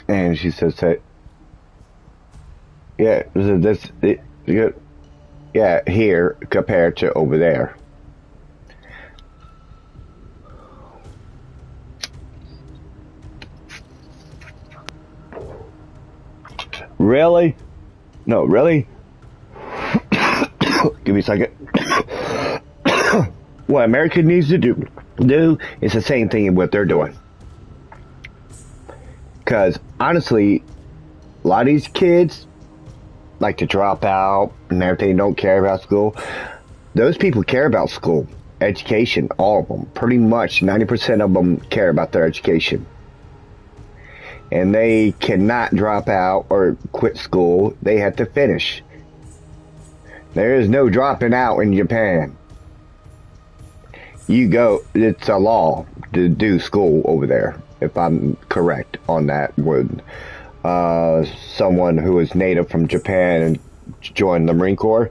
And she says that, yeah, yeah, here compared to over there. Really? No, really? Give me a second. What America needs to do is the same thing in what they're doing. Because, honestly, a lot of these kids like to drop out and everything, don't care about school. Those people care about school, education, all of them. Pretty much 90% of them care about their education. And they cannot drop out or quit school. They have to finish. There is no dropping out in Japan. You go, it's a law to do school over there, if I'm correct on that. With someone who was native from Japan and joined the Marine Corps,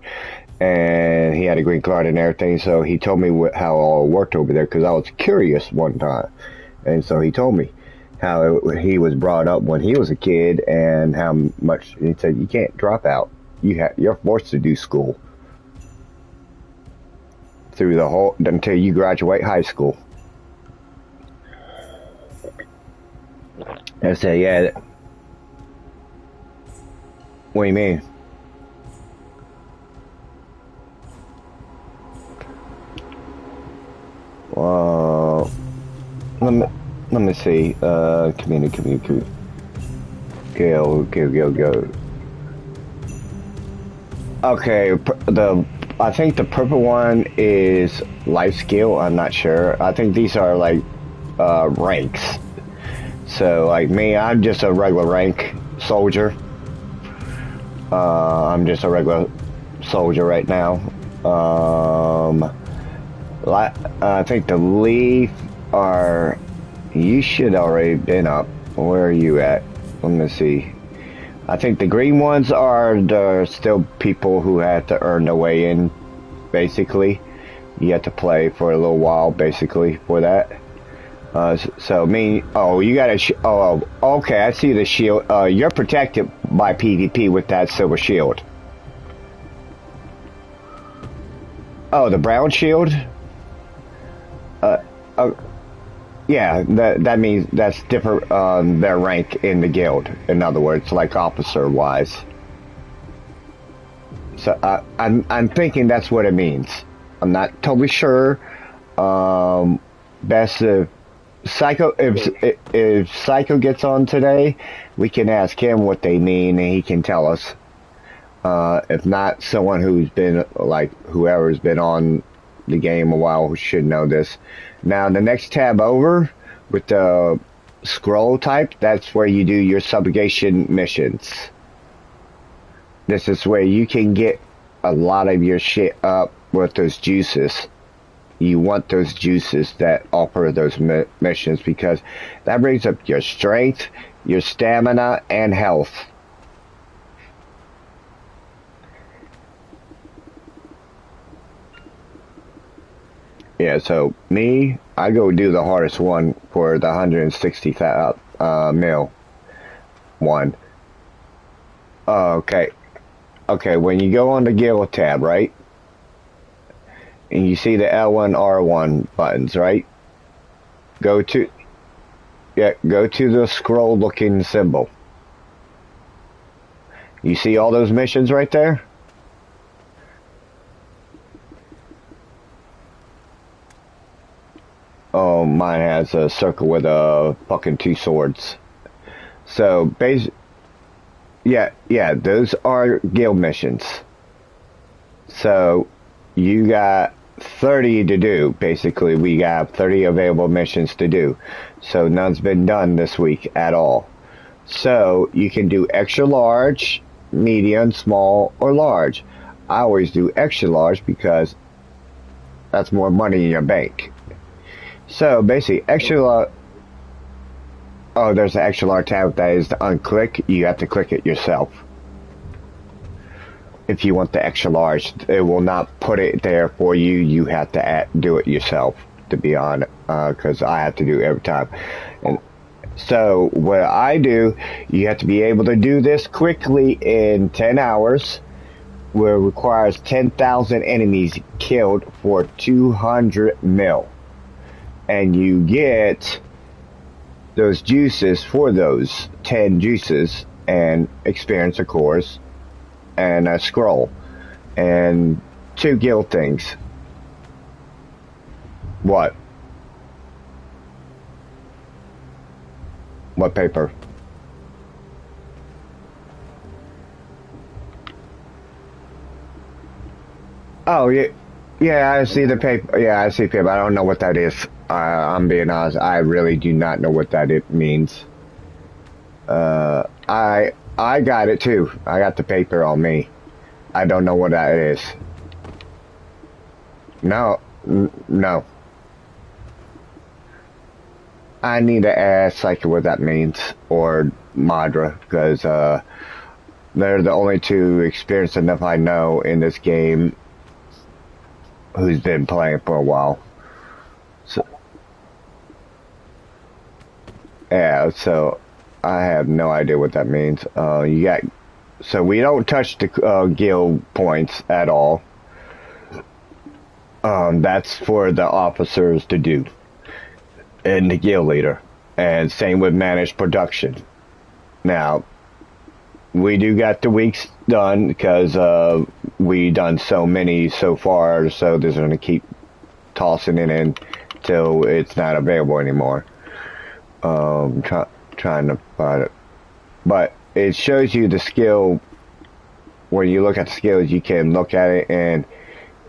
and he had a green card and everything, so he told me how it all worked over there, because I was curious one time. And so he told me how he was brought up when he was a kid, and how much, he said, you can't drop out. You're forced to do school through the whole, until you graduate high school. I said, yeah. What do you mean? Let me see. Community. Go. Okay, I think the purple one is life skill. I'm not sure. I think these are like ranks. So like me, I'm just a regular rank soldier. I'm just a regular soldier right now. I think the leaf are. You should already been up. Where are you at? Let me see. I think the green ones are the still people who had to earn their way in, basically. You have to play for a little while, basically, for that. So me, oh, you got okay, I see the shield. You're protected by PvP with that silver shield. Oh, the brown shield? Yeah, that means that's different, their rank in the guild. In other words, like officer-wise. So, I'm thinking that's what it means. I'm not totally sure. Best if Psycho gets on today, we can ask him what they mean and he can tell us. If not, someone who's been, like, whoever's been on the game a while who should know this. Now, the next tab over, with the scroll type, that's where you do your subjugation missions. This is where you can get a lot of your shit up with those juices. You want those juices that offer those missions, because that brings up your strength, your stamina, and health. Yeah, so me, I go do the hardest one for the 160 mil one. Okay. Okay, when you go on the guild tab, right? And you see the L1, R1 buttons, right? Go to the scroll looking symbol. You see all those missions right there? Oh, mine has a circle with a fucking 2 swords. So, yeah, those are guild missions. So, you got 30 to do. Basically, we got 30 available missions to do. So, none's been done this week at all. So, you can do extra large, medium, small, or large. I always do extra large because that's more money in your bank. So, basically, extra large... Oh, there's an extra large tab that is to unclick. You have to click it yourself. If you want the extra large, it will not put it there for you. You have to do it yourself, to be honest, because I have to do it every time. And so, what I do, you have to be able to do this quickly in 10 hours, where it requires 10,000 enemies killed for 200 mil. And you get those juices for those 10 juices, and experience, of course, and a scroll, and 2 guild things. What? What paper? Oh, yeah, I see the paper. Yeah, I see paper. I don't know what that is. I'm being honest. I really do not know what that means. I got it too. I got the paper on me. I don't know what that is. No. I need to ask Psycho what that means, or Madra, because they're the only 2 experienced enough I know in this game who's been playing for a while. So, yeah, so I have no idea what that means. So we don't touch the guild points at all. That's for the officers to do, and the guild leader, and same with managed production. Now, we do got the weeks done because we done so many so far, so they're going to keep tossing it in till it's not available anymore. Trying to find it, but it shows you the skill. When you look at the skills, you can look at it and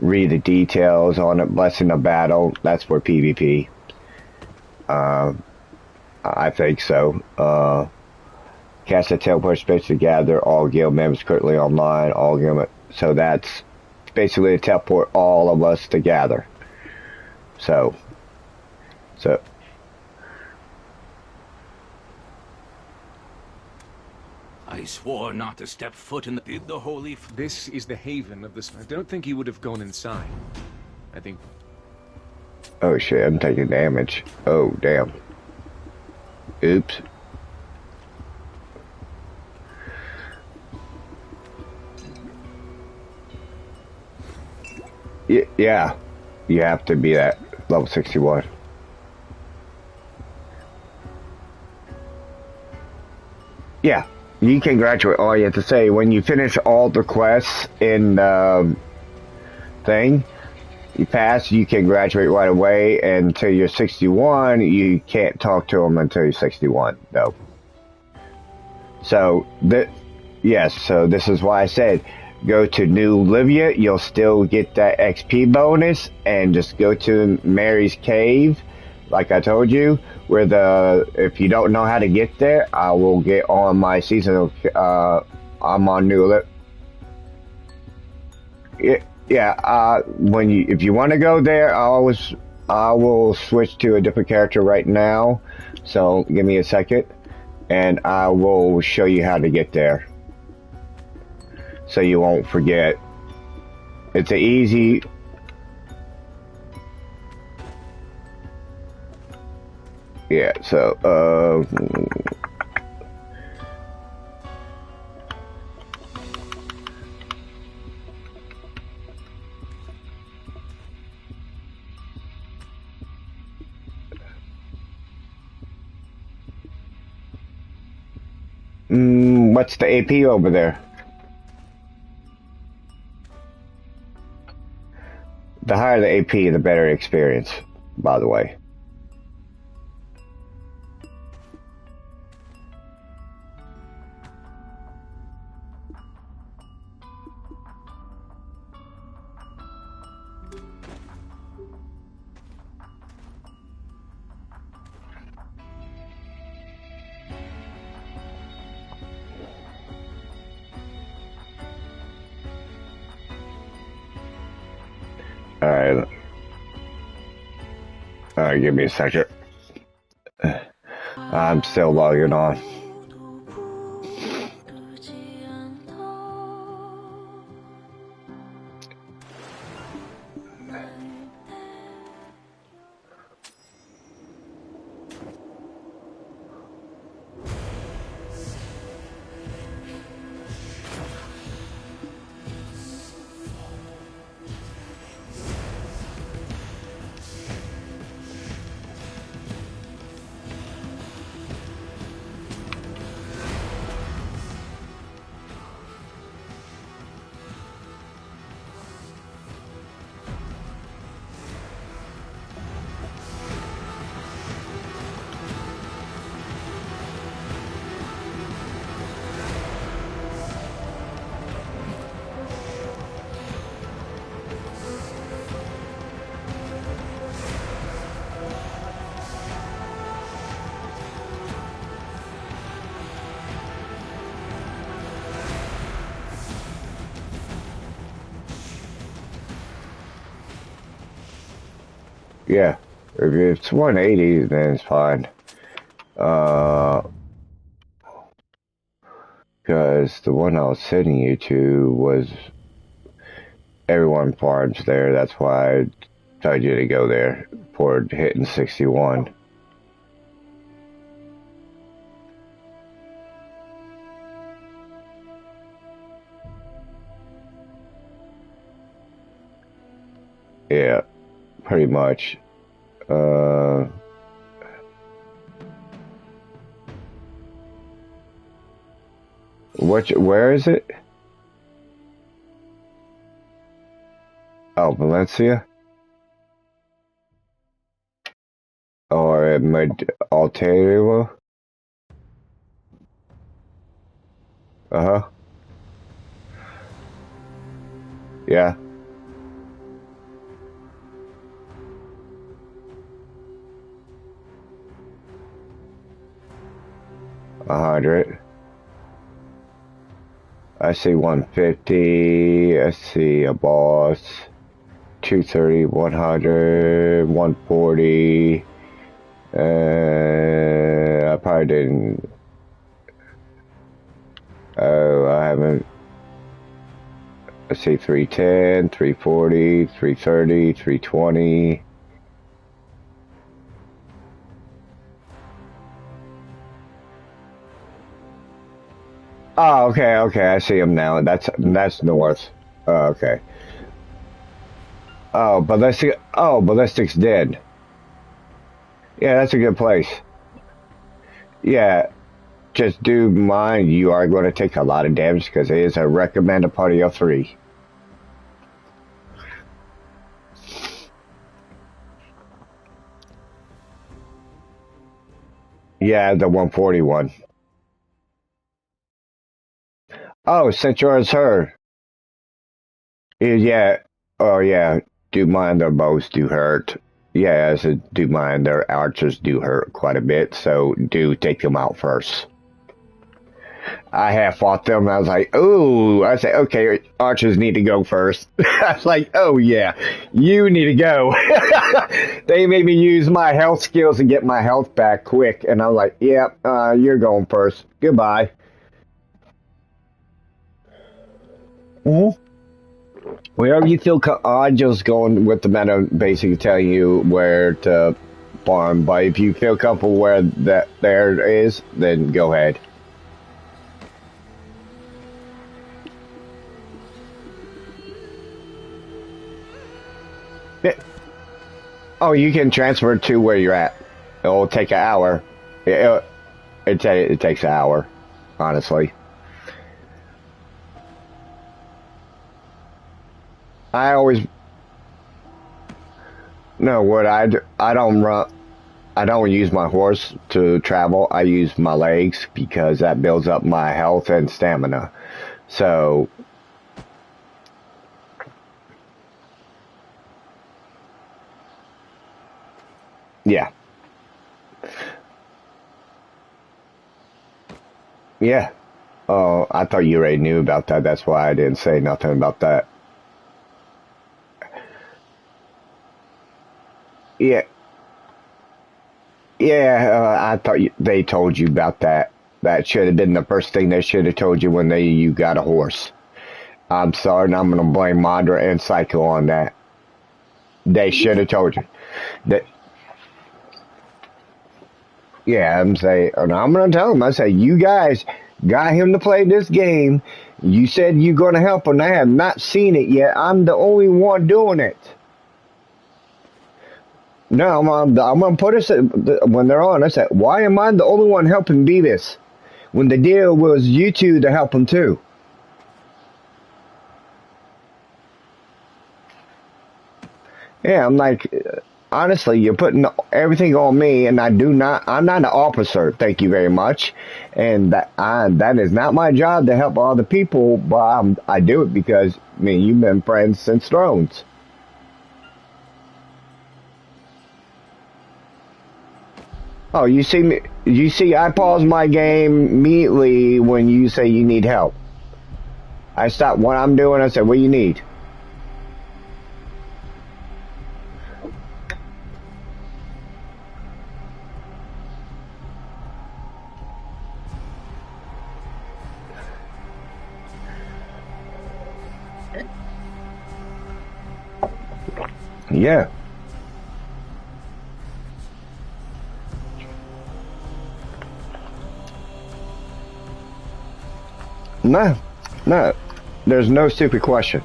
read the details on it. Blessing of battle, that's for PvP. I think so. Cast a teleport space to gather all guild members currently online. So that's basically to teleport all of us together. So. I swore not to step foot in the holy... This is the haven of the... I don't think you would have gone inside. I think... Oh shit, I'm taking damage. Oh, damn. Oops. Yeah. You have to be at level 61. Yeah. You can graduate. All you have to say, when you finish all the quests in thing, you pass, you can graduate right away. And until you're 61, you can't talk to them until you're 61, though. So, yes, so this is why I said, go to New Livia, you'll still get that XP bonus, and just go to Mary's Cave, like I told you, where if you don't know how to get there, I will get on my seasonal, I'm on New Livia. If you want to go there, I will switch to a different character right now, so give me a second, and I will show you how to get there. So you won't forget. It's an easy... Yeah, so, what's the AP over there? The higher the AP, the better experience, by the way. Alright, give me a second. I'm still logging on. Yeah, if it's 180, then it's fine. Because the one I was sending you to was everyone farms there. That's why I told you to go there for hitting 61. Yeah, pretty much. Where is it? Oh, Valencia? Or Altaria? Uh-huh. Yeah. $100. I see 150. I see a boss. 230, 100, 140. I probably didn't. Oh, I haven't. Let's see, 310, 340, 330, 320. Oh, okay, okay, I see him now. That's north. Oh, okay. Oh, ballistic. Oh, ballistic's dead. Yeah, that's a good place. Yeah, just do mind you are going to take a lot of damage because it is a recommended party of 3. Yeah, the 141. Oh, since yours her. Yeah. Oh, yeah. Do mind their bows do hurt. Yeah, as a do mind their archers do hurt quite a bit. So do take them out first. I have fought them. I was like, ooh. I say, okay, archers need to go first. I was like, oh yeah, you need to go. They made me use my health skills and get my health back quick, and I was like, yep, you're going first. Goodbye. Mm-hmm. Wherever you feel, I'm just going with the meta, basically telling you where to farm. But if you feel comfortable where that there is, then go ahead. Oh, you can transfer to where you're at. It'll take an hour. It takes an hour, honestly. I always no what I don't run. I don't use my horse to travel. I use my legs because that builds up my health and stamina. So yeah. Yeah. Oh, I thought you already knew about that. That's why I didn't say nothing about that. Yeah. Yeah, I thought they told you about that. That should have been the first thing they should have told you when you got a horse. I'm sorry, and I'm going to blame Madra and Psycho on that. They should have told you. That. Yeah, I'm saying, and I'm going to tell them. I say, you guys got him to play this game. You said you're going to help him. I have not seen it yet. I'm the only one doing it. No, I'm going to put us when they're on. I said, why am I the only one helping be this? When the deal was you two to help him too. Yeah, I'm like, honestly, you're putting everything on me, and I'm not an officer, thank you very much. And that is not my job to help other people, but I do it because, I mean, you've been friends since Thrones. Oh, you see me? You see, I pause my game immediately when you say you need help. I stop what I'm doing. I say, "What do you need?" Yeah. No, no. There's no stupid question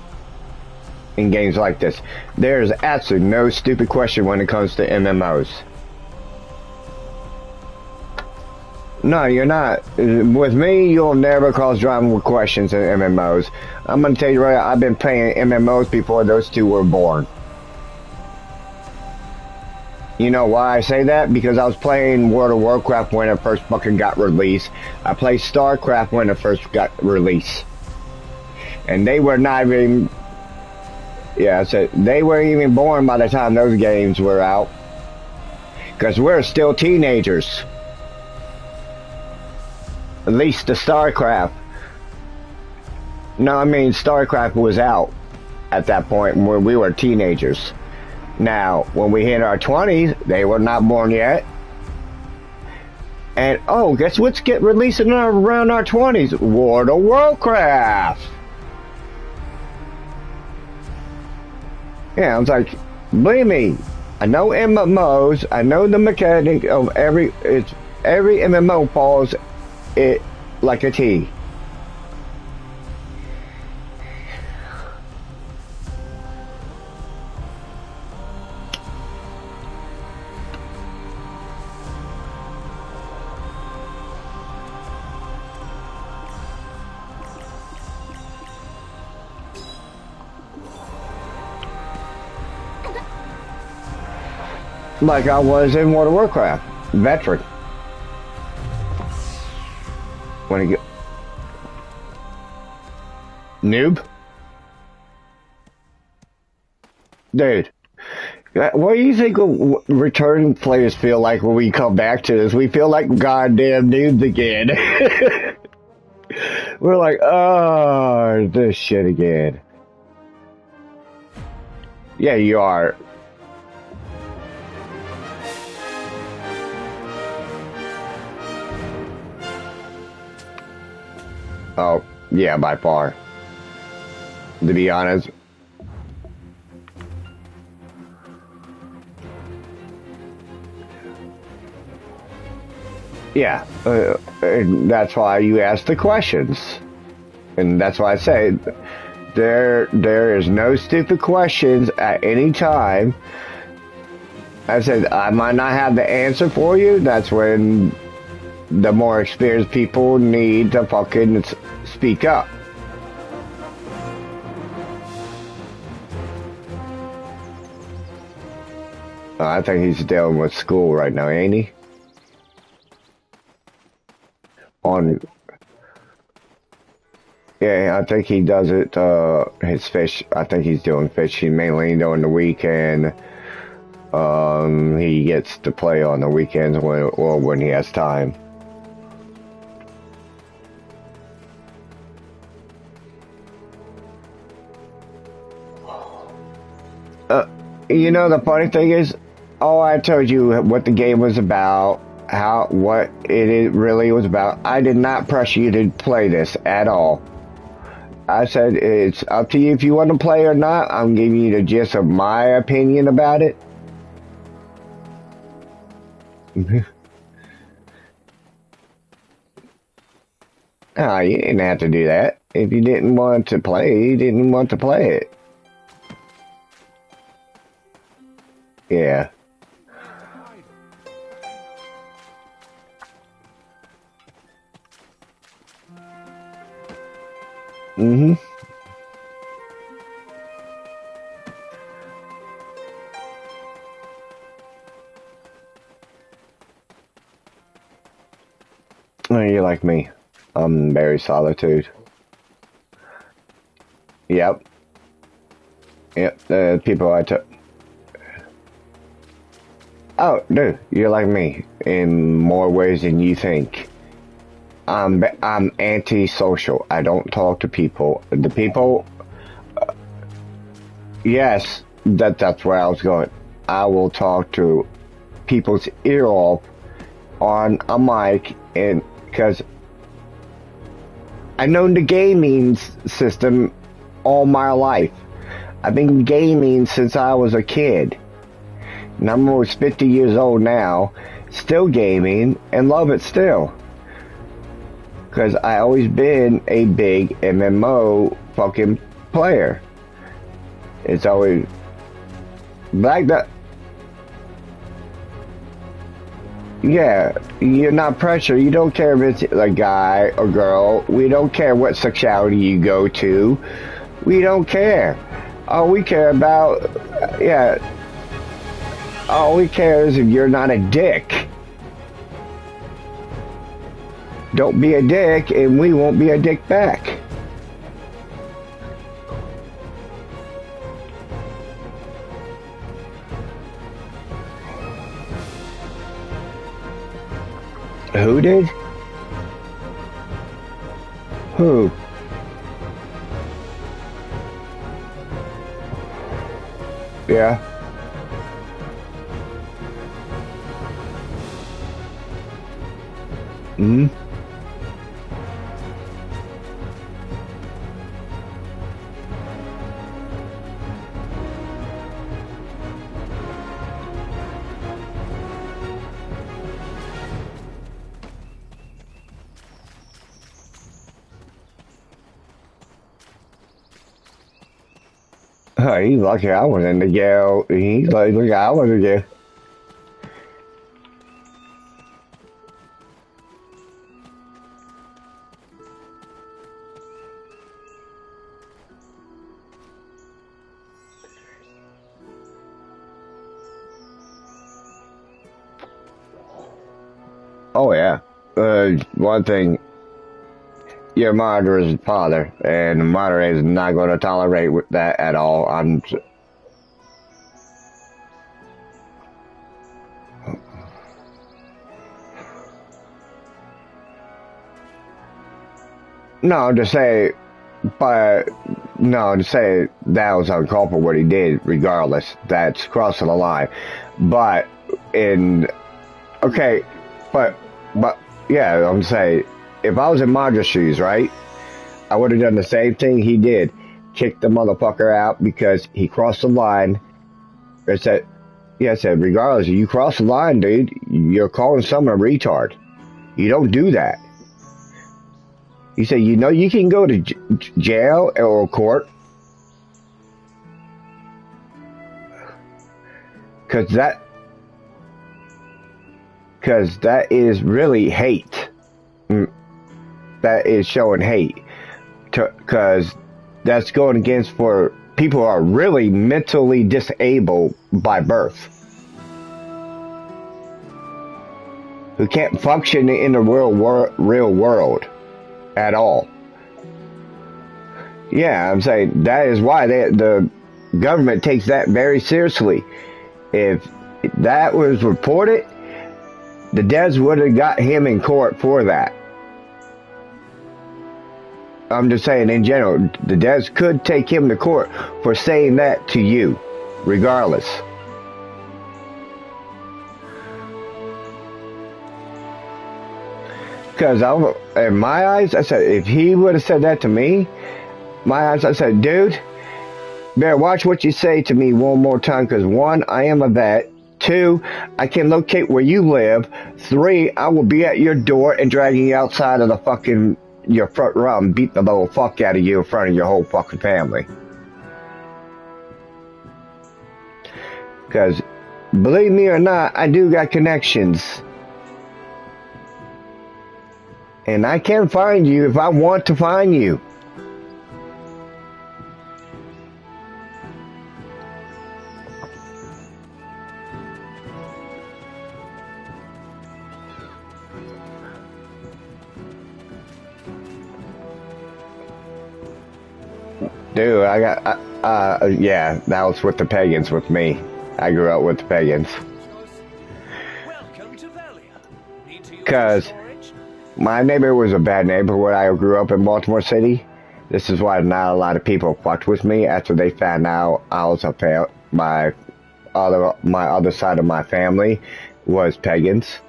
in games like this. There's absolutely no stupid question when it comes to MMOs. No, you're not. With me, you'll never cause drama with questions in MMOs. I'm gonna tell you right, I've been playing MMOs before those two were born. You know why I say that? Because I was playing World of Warcraft when it first fucking got released. I played StarCraft when it first got released. And they were not even... Yeah, so they weren't even born by the time those games were out. Because we're still teenagers. At least the StarCraft. No, I mean, StarCraft was out at that point when we were teenagers. Now, when we hit our 20s, they were not born yet. And oh, guess what's get released in around our 20s? World of Warcraft. Yeah, I was like, believe me, I know MMOs. I know the mechanic of every MMO falls it like a T. Like I was in World of Warcraft, veteran. When you get noob, dude. What do you think returning players feel like when we come back to this? We feel like goddamn noobs again. We're like, oh, this shit again. Yeah, you are. Oh, yeah, by far. To be honest. Yeah, and that's why you ask the questions. And that's why I say there is no stupid questions at any time. I said I might not have the answer for you. That's when the more experienced people need to fucking speak up. I think he's dealing with school right now, ain't he? Yeah, I think he does it, his fish, I think he's doing fishing mainly during the weekend. He gets to play on the weekends when he has time. You know, the funny thing is, I told you what the game was about, what it really was about. I did not pressure you to play this at all. I said it's up to you if you want to play or not. I'm giving you the gist of my opinion about it. Oh, you didn't have to do that. If you didn't want to play, you didn't want to play it. Yeah. Mm-hmm. Oh, you're like me. I'm very solitude. Yep. Yep, the people I took. Oh, dude, you're like me in more ways than you think. I'm antisocial. I don't talk to people. The people, yes, that's where I was going. I will talk to people's ear off on a mic, and because I know the gaming system all my life. I've been gaming since I was a kid. And I'm almost 50 years old now, still gaming, and love it still. Because I always been a big MMO fucking player. It's always like that. Yeah, you're not pressured. You don't care if it's a guy or girl. We don't care what sexuality you go to. We don't care. All we care about, all we care is if you're not a dick. Don't be a dick, and we won't be a dick back. Who did? Who? Yeah. Mm-hmm. He's lucky I was in the jail. He's lucky I was in jail. Oh yeah. One thing, your monitor is father, and the monitor is not going to tolerate with that at all. No, to say, but no, to say that was uncalled for what he did. Regardless, that's crossing the line. But in okay, but yeah, I'm saying if I was in Marge's shoes, right, I would have done the same thing he did, kicked the motherfucker out because he crossed the line. I said, yeah, I said, regardless, if you cross the line, dude, you're calling someone a retard. You don't do that. You say, you know, you can go to jail or court. Because that is really hate. That is showing hate. Because that's going against for people who are really mentally disabled by birth. Who can't function in the real world at all. Yeah, I'm saying that is why the government takes that very seriously. If that was reported, the Devs would have got him in court for that. I'm just saying in general, the Devs could take him to court for saying that to you, regardless. Because in my eyes, I said, if he would have said that to me, my eyes, I said, dude, better watch what you say to me one more time. Because one, I am a vet. Two, I can locate where you live. Three, I will be at your door and dragging you outside of the fucking your front room, and beat the little fuck out of you in front of your whole fucking family. Because believe me or not, I do got connections. And I can find you if I want to find you. Dude, I got, yeah, that was with the pagans with me. I grew up with the pagans. Because my neighbor was a bad neighbor when I grew up in Baltimore City. This is why not a lot of people fucked with me after they found out I was my other side of my family was pagans.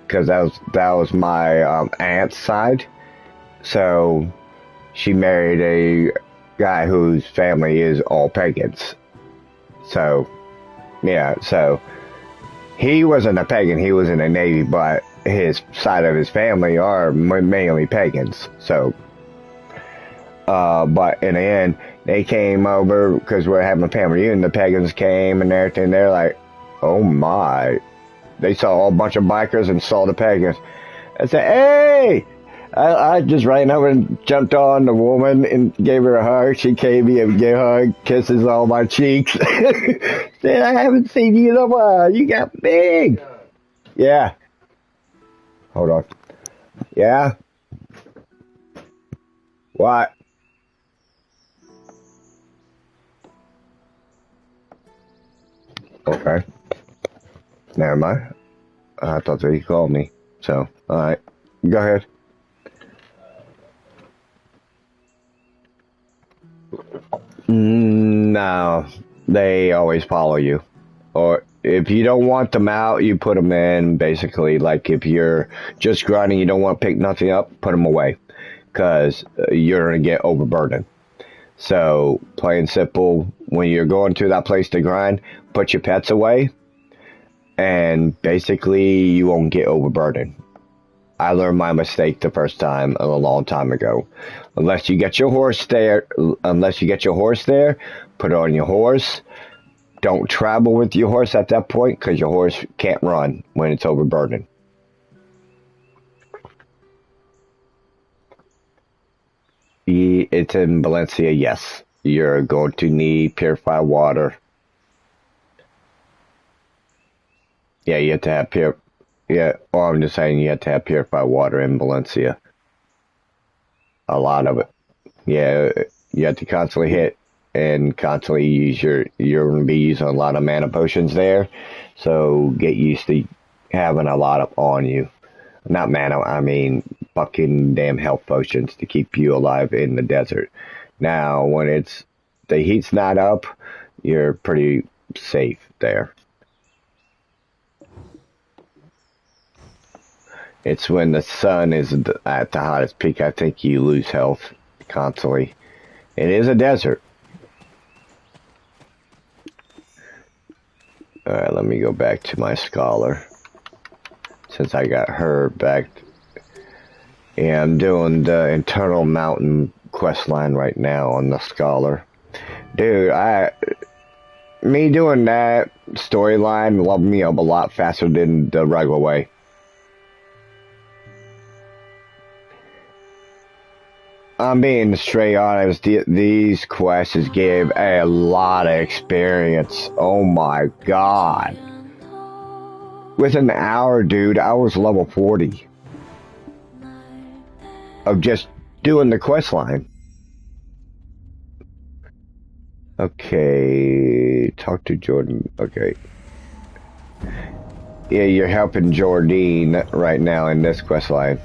Because that was my aunt's side. So she married a guy whose family is all pagans. So yeah, so he wasn't a pagan, he was in the Navy, but his side of his family are mainly pagans. So, but in the end, they came over because we're having a family reunion. The pagans came and everything. They're like, oh my. They saw a whole bunch of bikers and saw the pagans. I said, hey! I just ran over and jumped on the woman and gave her a hug. She came me and gave her a hug, kisses on my cheeks. Said, I haven't seen you in a while. You got big. Yeah. Hold on. Yeah? What? Okay. Never mind. I thought that he called me. So, alright. Go ahead. No. They always follow you. Or If you don't want them out, you put them in, basically. Like, if you're just grinding, you don't want to pick nothing up, put them away. Because you're going to get overburdened. So, plain simple, when you're going to that place to grind, put your pets away. And basically, you won't get overburdened. I learned my mistake the first time a long time ago. Unless you get your horse there, put it on your horse. Don't travel with your horse at that point because your horse can't run when it's overburdened. It's in Valencia, yes. You're going to need purified water. Yeah, you have to have I'm just saying you have to have purified water in Valencia. A lot of it. Yeah, you have to constantly hit and constantly use you're going to be using a lot of mana potions there. So get used to having a lot of on you. Not mana, I mean fucking damn health potions to keep you alive in the desert. Now, when the heat's not up, you're pretty safe there. It's when the sun is at the hottest peak, I think you lose health constantly. It is a desert. Alright, let me go back to my scholar. Since I got her back. Yeah, I'm doing the internal mountain quest line right now on the scholar. Dude, me doing that storyline leveled me up a lot faster than the regular way. I'm being straight honest, these quests give a lot of experience. Oh my god. With an hour, dude, I was level 40. Of just doing the quest line. Okay, talk to Jordan. Okay. Yeah, you're helping Jordine right now in this quest line.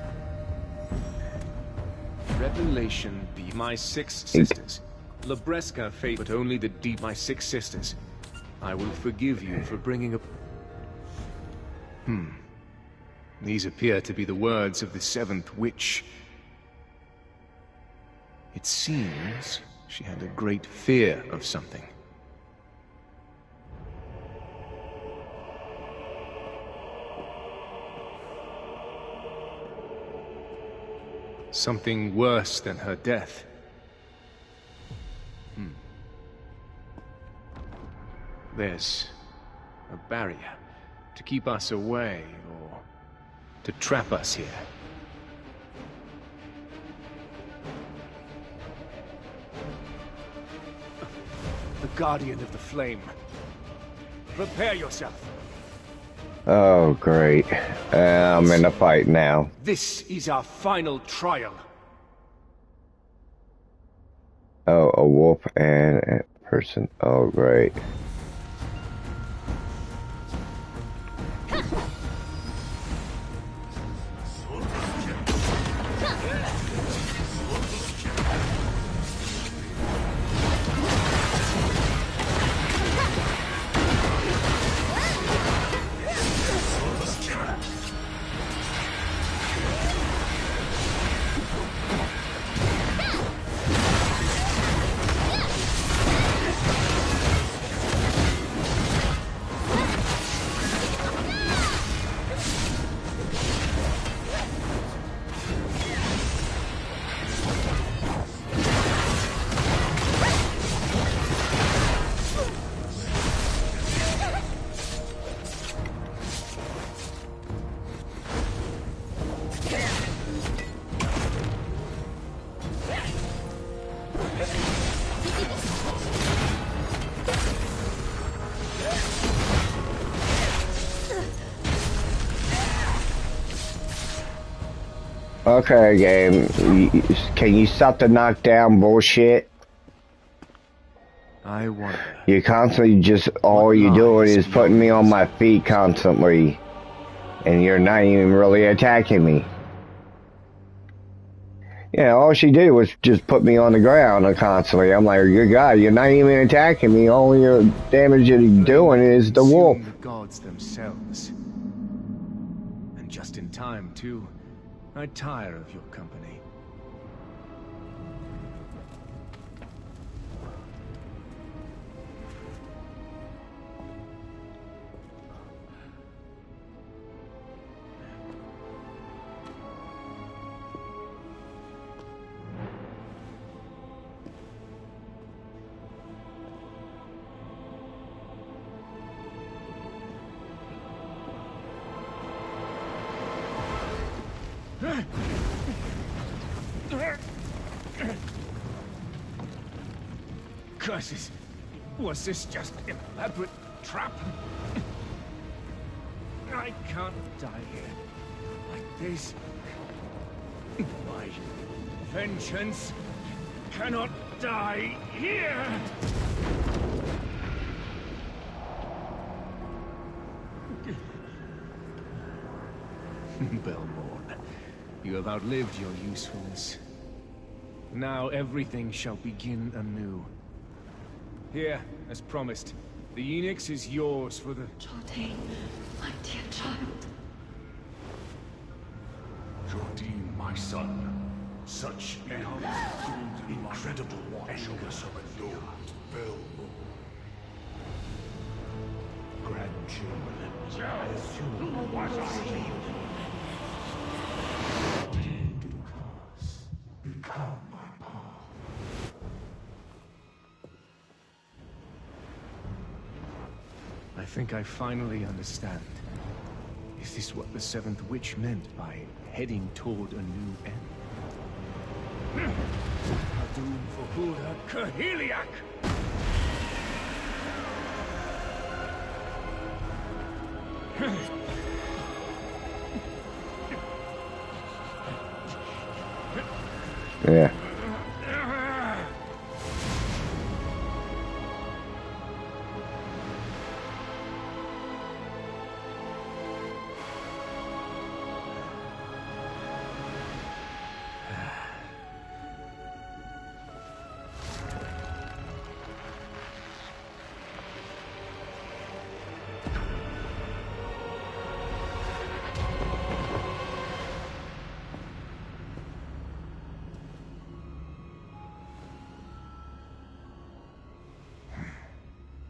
Revelation be my 6 sisters. Labresca fate, but only the deep my 6 sisters. I will forgive you for bringing up. These appear to be the words of the 7th witch. It seems she had a great fear of something. Something worse than her death. There's a barrier to keep us away, or to trap us here. The Guardian of the Flame. Prepare yourself. Oh, great. I'm in a fight now. This is our final trial. Oh, a wolf and a person. Oh, great. Okay, game. Can you stop the knockdown bullshit? I wonder. You constantly just, all you're doing is putting me on my feet constantly. And you're not even really attacking me. Yeah, all she did was just put me on the ground constantly. I'm like, good God, you're not even attacking me. All your damage you're doing is the wolf. The gods themselves. And just in time, too. I tire of your company. Curses! Was this just an elaborate trap? I can't die here. Like this. My vengeance cannot die here! Belmorn, you have outlived your usefulness. Now everything shall begin anew. Here, as promised, the Enix is yours for the... Jardine, my dear child. Jardine, my son. Such incredible anger adorned Belmore. Grandchildren, as soon as I leave, become my path. I think I finally understand. Is this what the Seventh Witch meant by heading toward a new end? A doom for Hulda Kahiliak! Yeah.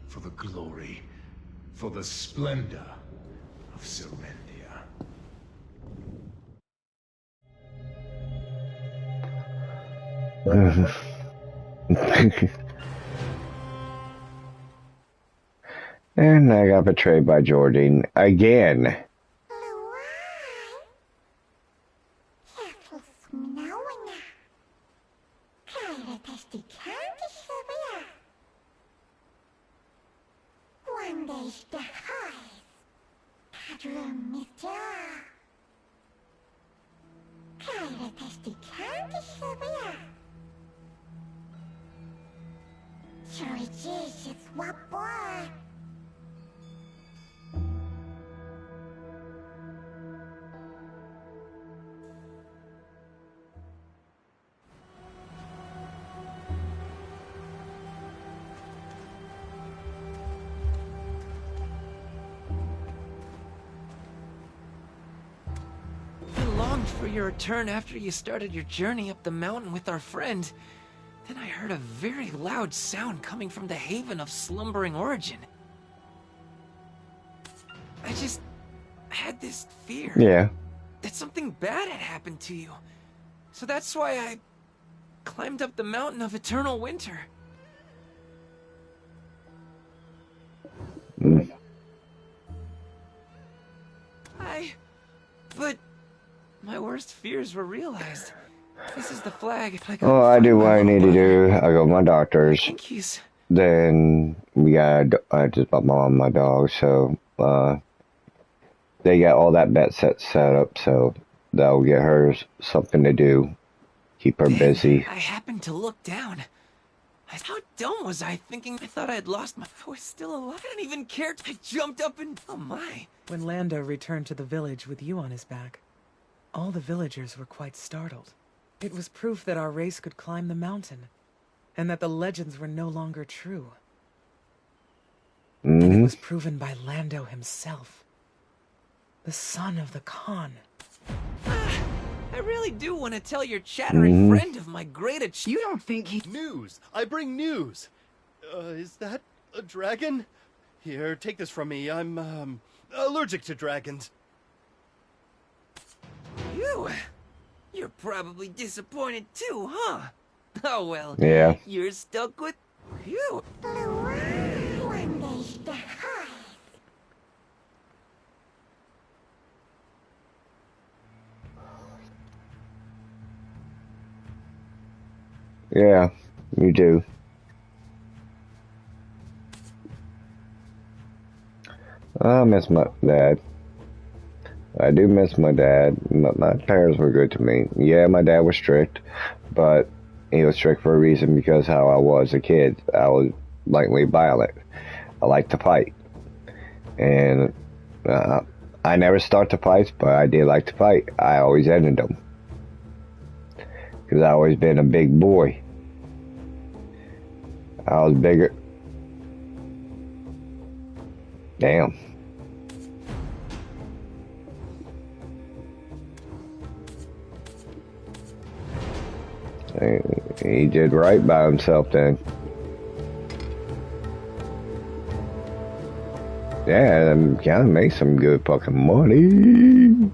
For the glory, for the splendor of Serendia. And I got betrayed by Jardine again. For your return after you started your journey up the mountain with our friend. Then I heard a very loud sound coming from the haven of slumbering origin. I just had this fear. Yeah. That something bad had happened to you. So that's why I climbed up the mountain of eternal winter. But my worst fears were realized. This is the flag. Oh, I do what I need to do. I go to my doctor's. Then I just bought my mom my dog, so they got all that vet set up, so that'll get her something to do, keep her busy. I happened to look down. How dumb was I, thinking I thought I had lost my... I was still alive. I didn't even care. I jumped up and... Oh my. When Lando returned to the village with you on his back, all the villagers were quite startled. It was proof that our race could climb the mountain, and that the legends were no longer true. And it was proven by Lando himself, the son of the Khan. I really do want to tell your chattering friend of my great achievement. You don't think he... News! I bring news! Is that a dragon? Here, take this from me. I'm, allergic to dragons. You're probably disappointed too, huh? Oh well. Yeah. You're stuck with you. Yeah, you do. I miss my dad. I do miss my dad. My parents were good to me. Yeah, my dad was strict, but he was strict for a reason because how I was a kid. I was lightly violent. I liked to fight. And I never start the fights, but I did like to fight. I always ended them. Because I always been a big boy. I was bigger. Damn. He did right by himself then. Yeah, and kind of make some good fucking money.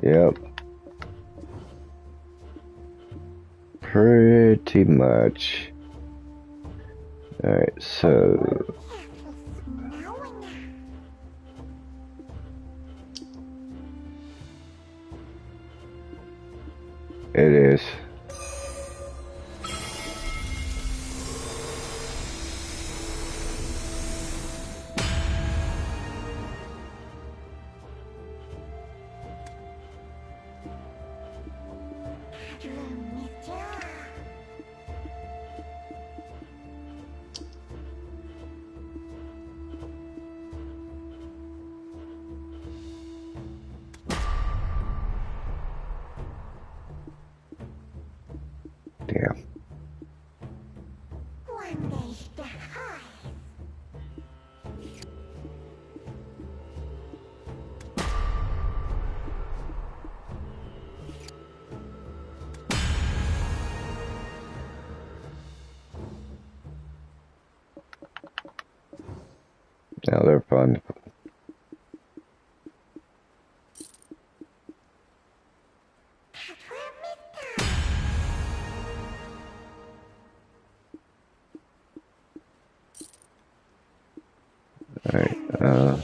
Yep. Pretty much. Alright, so... It is. Damn. Now they're fun. Alright, um,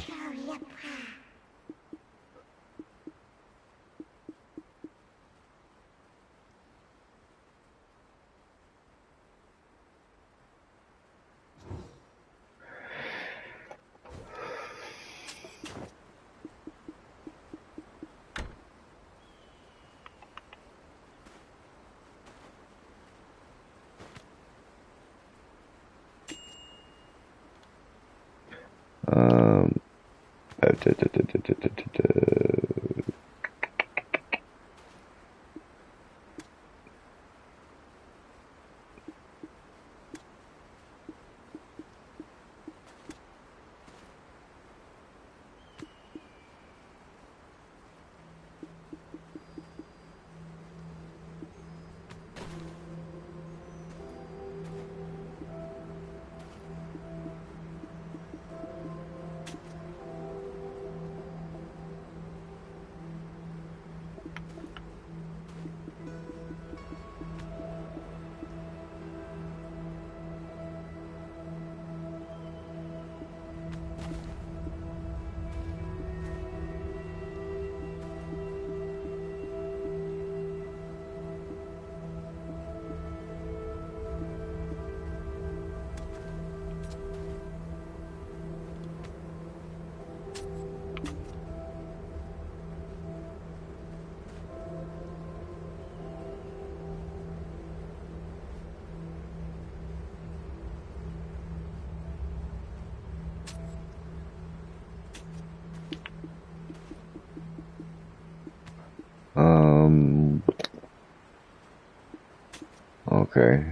Okay.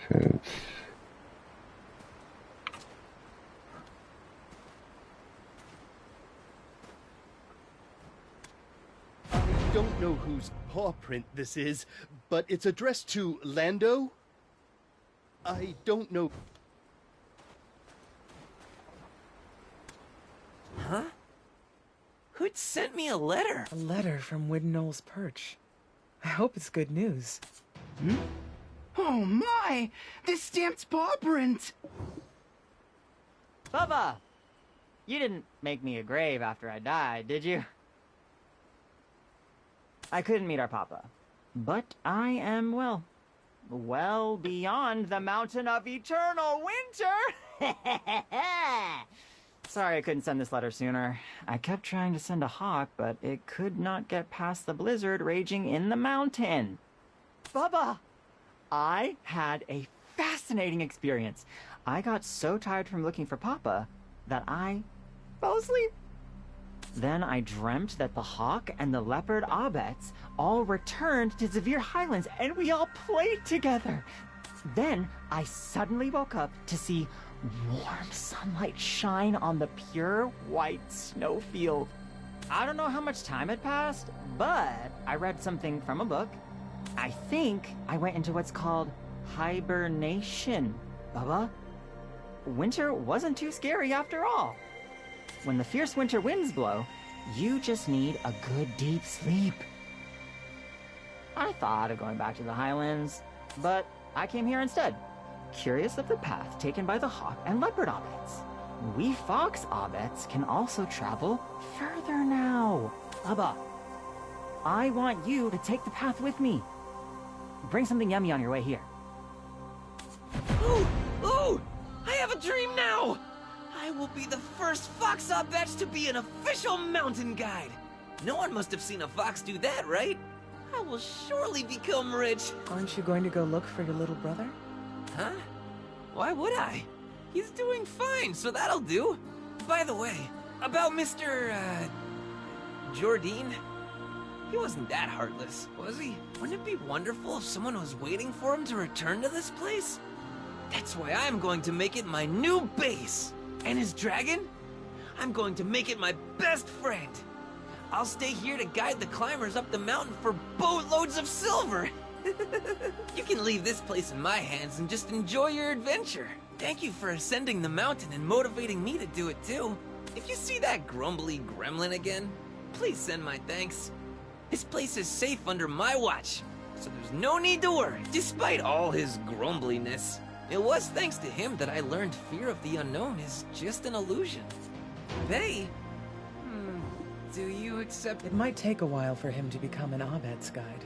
Since... I don't know whose paw print this is, but it's addressed to Lando. I don't know. Huh? Who'd sent me a letter? A letter from Widnall's Perch. I hope it's good news. Hmm? Oh my! This stamped paw print! Bubba! You didn't make me a grave after I died, did you? I couldn't meet our papa. But I am, well beyond the mountain of eternal winter! Sorry I couldn't send this letter sooner. I kept trying to send a hawk, but it could not get past the blizzard raging in the mountain. Bubba! I had a fascinating experience. I got so tired from looking for Papa that I fell asleep. Then I dreamt that the hawk and the leopard Abets all returned to Zavir Highlands and we all played together. Then I suddenly woke up to see warm sunlight shine on the pure white snowfield. I don't know how much time had passed, but I read something from a book. I think I went into what's called hibernation, Bubba. Winter wasn't too scary after all. When the fierce winter winds blow, you just need a good deep sleep. I thought of going back to the Highlands, but I came here instead, curious of the path taken by the hawk and leopard Abets. We fox Abets can also travel further now. Bubba, I want you to take the path with me. Bring something yummy on your way here. Ooh! Ooh! I have a dream now! I will be the first fox Abets to be an official mountain guide. No one must have seen a fox do that, right? I will surely become rich. Aren't you going to go look for your little brother? Huh? Why would I? He's doing fine, so that'll do. By the way, about Mr. Jordine? He wasn't that heartless, was he? Wouldn't it be wonderful if someone was waiting for him to return to this place? That's why I'm going to make it my new base. And his dragon? I'm going to make it my best friend. I'll stay here to guide the climbers up the mountain for boatloads of silver. You can leave this place in my hands and just enjoy your adventure. Thank you for ascending the mountain and motivating me to do it too. If you see that grumbly gremlin again, please send my thanks. This place is safe under my watch, so there's no need to worry. Despite all his grumbliness, it was thanks to him that I learned fear of the unknown is just an illusion. They? Do you accept... It might take a while for him to become an Abet's guide.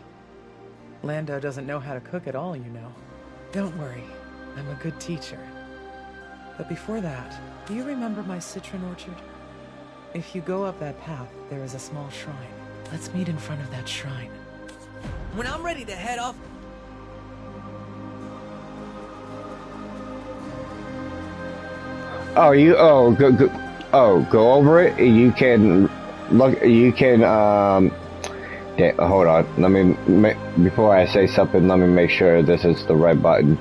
Lando doesn't know how to cook at all, you know. Don't worry, I'm a good teacher. But before that, do you remember my citron orchard? If you go up that path, there is a small shrine. Let's meet in front of that shrine. When I'm ready to head off... Go over it. You can look. You can hold on. Let me before I say something. Let me make sure this is the right button.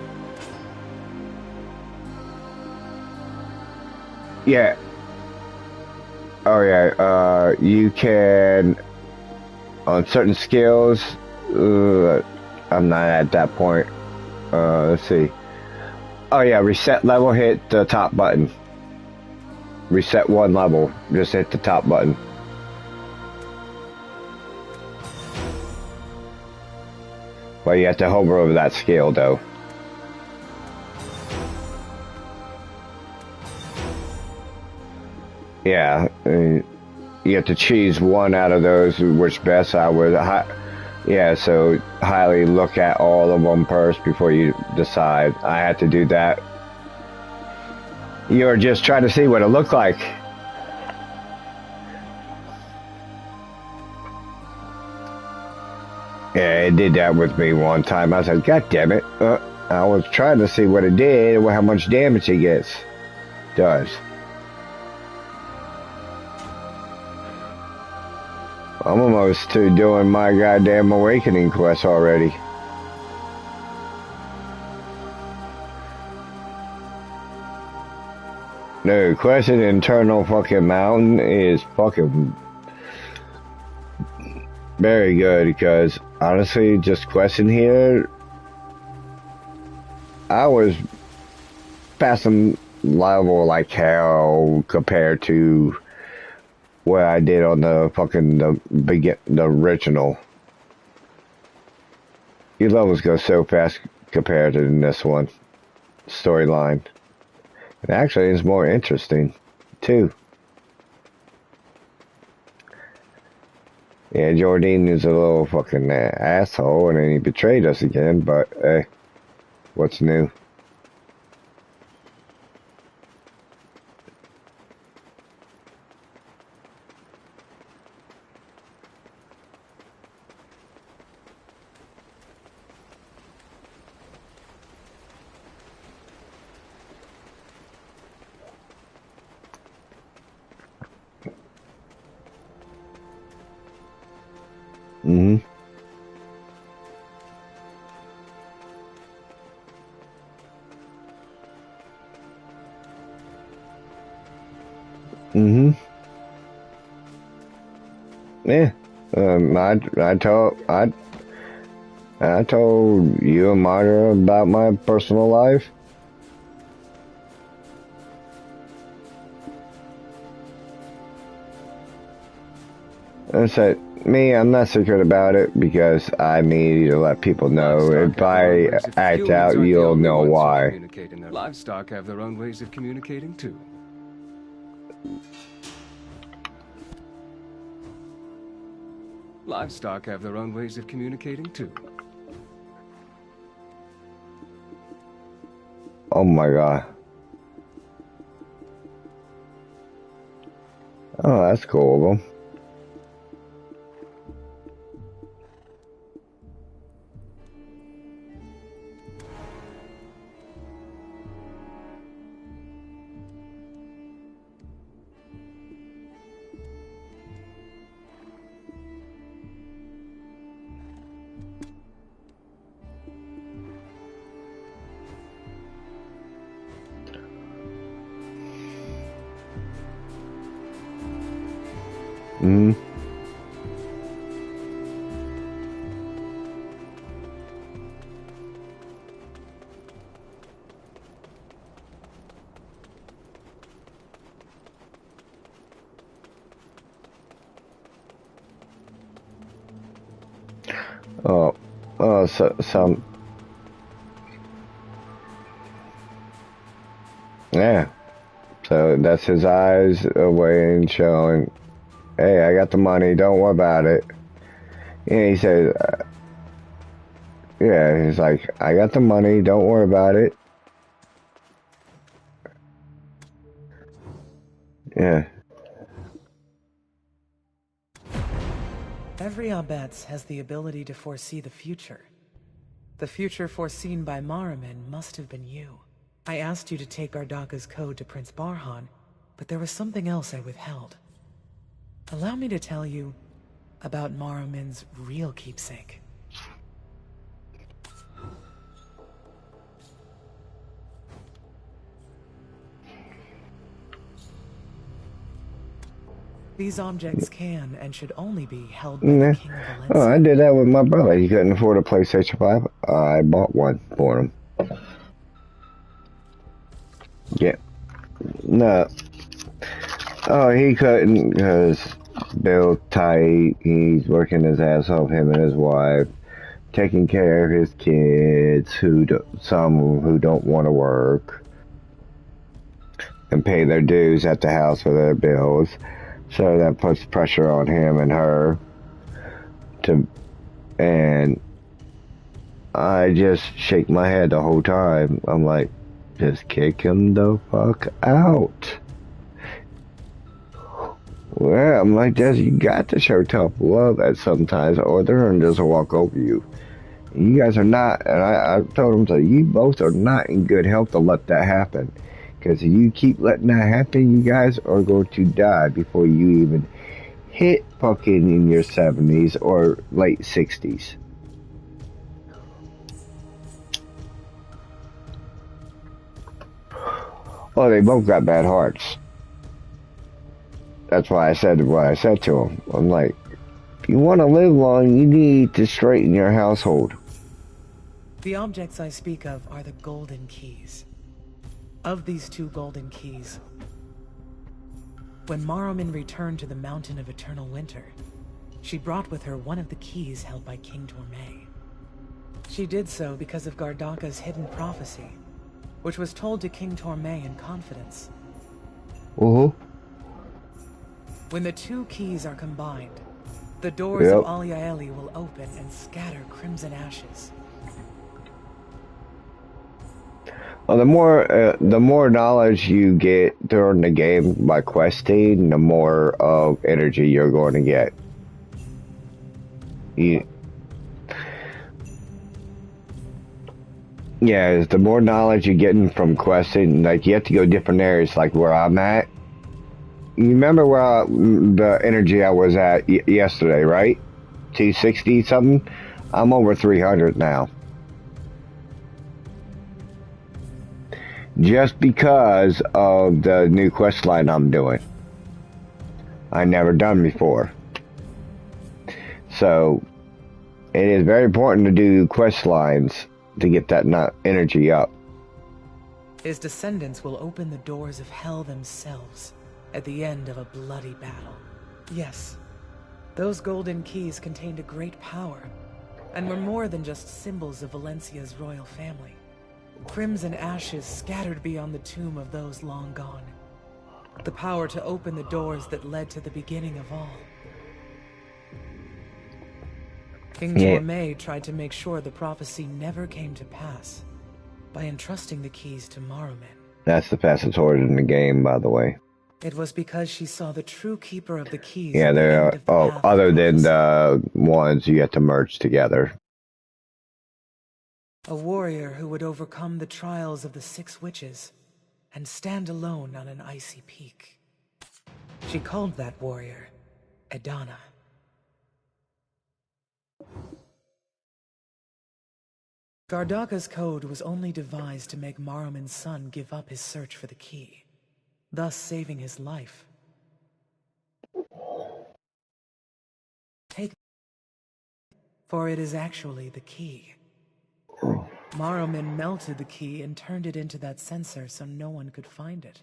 Yeah. Oh yeah. You can on certain skills. I'm not at that point. Let's see. Oh yeah, reset level. Hit the top button. Reset one level. Just hit the top button. Well, you have to hover over that scale, though. Yeah, you have to choose one out of those, which best I would. Yeah, so highly look at all of them first before you decide. I had to do that. You're just trying to see what it looked like. Yeah, it did that with me one time. I said, God damn it. I was trying to see what it did and how much damage it does. I'm almost to doing my goddamn awakening quest already. No, Question Internal fucking Mountain is fucking very good because honestly, just Question here, I was passing level like hell compared to what I did on the fucking the original. Your levels go so fast compared to this one storyline. And actually, it's more interesting too. Yeah, Jordine is a little fucking asshole, and then he betrayed us again. But hey, what's new? Mm-hmm. Mm-hmm. Yeah. I told you and Marta about my personal life. I said, me, I'm not secret about it because I need to let people know. If I act out, you'll know why. Livestock have their own ways of communicating too. Livestock have their own ways of communicating too. Oh my god. Oh, that's cool of them. Mm-hmm. Some, yeah. So that's his eyes away and showing, hey, I got the money, don't worry about it. And he says, yeah, he's like, I got the money, don't worry about it. Yeah. Every Abetz has the ability to foresee the future. The future foreseen by Maramin must have been you. I asked you to take Gardaka's code to Prince Barhan, but there was something else I withheld. Allow me to tell you about Maramin's real keepsake. These objects can and should only be held by the King of Valencia. Oh, I did that with my brother. He couldn't afford a PlayStation 5. I bought one for him. Yeah. No. Oh, he couldn't because Bill tight. He's working his ass off, him and his wife, taking care of his kids, some who don't want to work, and pay their dues at the house for their bills. So that puts pressure on him and her and I just shake my head the whole time. I'm like, just kick him the fuck out. Well, I'm like, Des, you got to show tough love at sometimes, or they're gonna just walk over you. You guys are not, and I told him, so you both are not in good health to let that happen. Because if you keep letting that happen, you guys are going to die before you even hit fucking in your 70s or late 60s. Oh, they both got bad hearts. That's why I said what I said to him. I'm like, if you want to live long, you need to straighten your household. The objects I speak of are the golden keys. Of these 2 golden keys, when Maruman returned to the Mountain of Eternal Winter, she brought with her one of the keys held by King Torme. She did so because of Gardaka's hidden prophecy, which was told to King Torme in confidence. When the 2 keys are combined, the doors of Aliaeli will open and scatter crimson ashes. Well, the more knowledge you get during the game by questing, the more of energy you're going to get. Yeah, the more knowledge you're getting from questing, like you have to go different areas, like where I'm at. You remember where the energy I was at yesterday, right? 260 something? I'm over 300 now. Just because of the new quest line I'm doing. I never done before. So, it is very important to do quest lines to get that energy up. His descendants will open the doors of hell themselves at the end of a bloody battle. Yes, those golden keys contained a great power, and were more than just symbols of Valencia's royal family. Crimson ashes scattered beyond the tomb of those long gone. The power to open the doors that led to the beginning of all. King Torme tried to make sure the prophecy never came to pass by entrusting the keys to Maruman. That's the fastest sword in the game, by the way. It was because she saw the true keeper of the keys. Yeah, there are. Oh, other than the ones you have to merge together. A warrior who would overcome the trials of the 6 witches and stand alone on an icy peak. She called that warrior Edana. Gardaka's code was only devised to make Maruman's son give up his search for the key, thus saving his life. Take, for it is actually the key. Maruman melted the key and turned it into that sensor so no one could find it.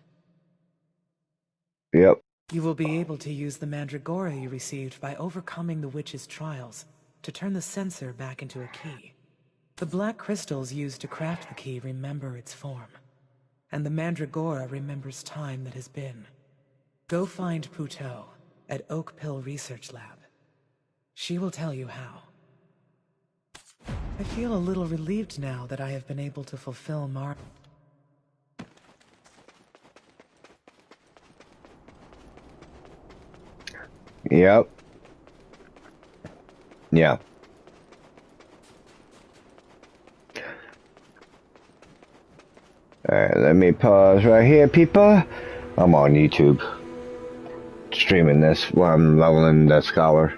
Yep. You will be able to use the mandragora you received by overcoming the witch's trials to turn the sensor back into a key. The black crystals used to craft the key remember its form, and the mandragora remembers time that has been. Go find Puto at Oak Pill Research Lab. She will tell you how. I feel a little relieved now that I have been able to fulfill Yep. Yeah. Alright, let me pause right here, people. I'm on YouTube. Streaming this while I'm leveling the scholar.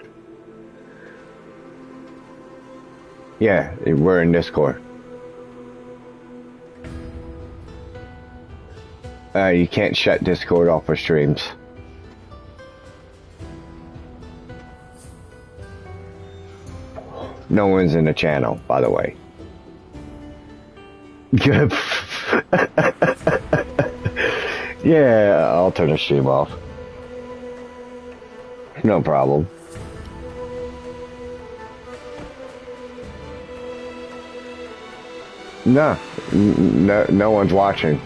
Yeah, we're in Discord. You can't shut Discord off for streams. No one's in the channel, by the way. Good. Yeah, I'll turn the stream off. No problem. No, no one's watching.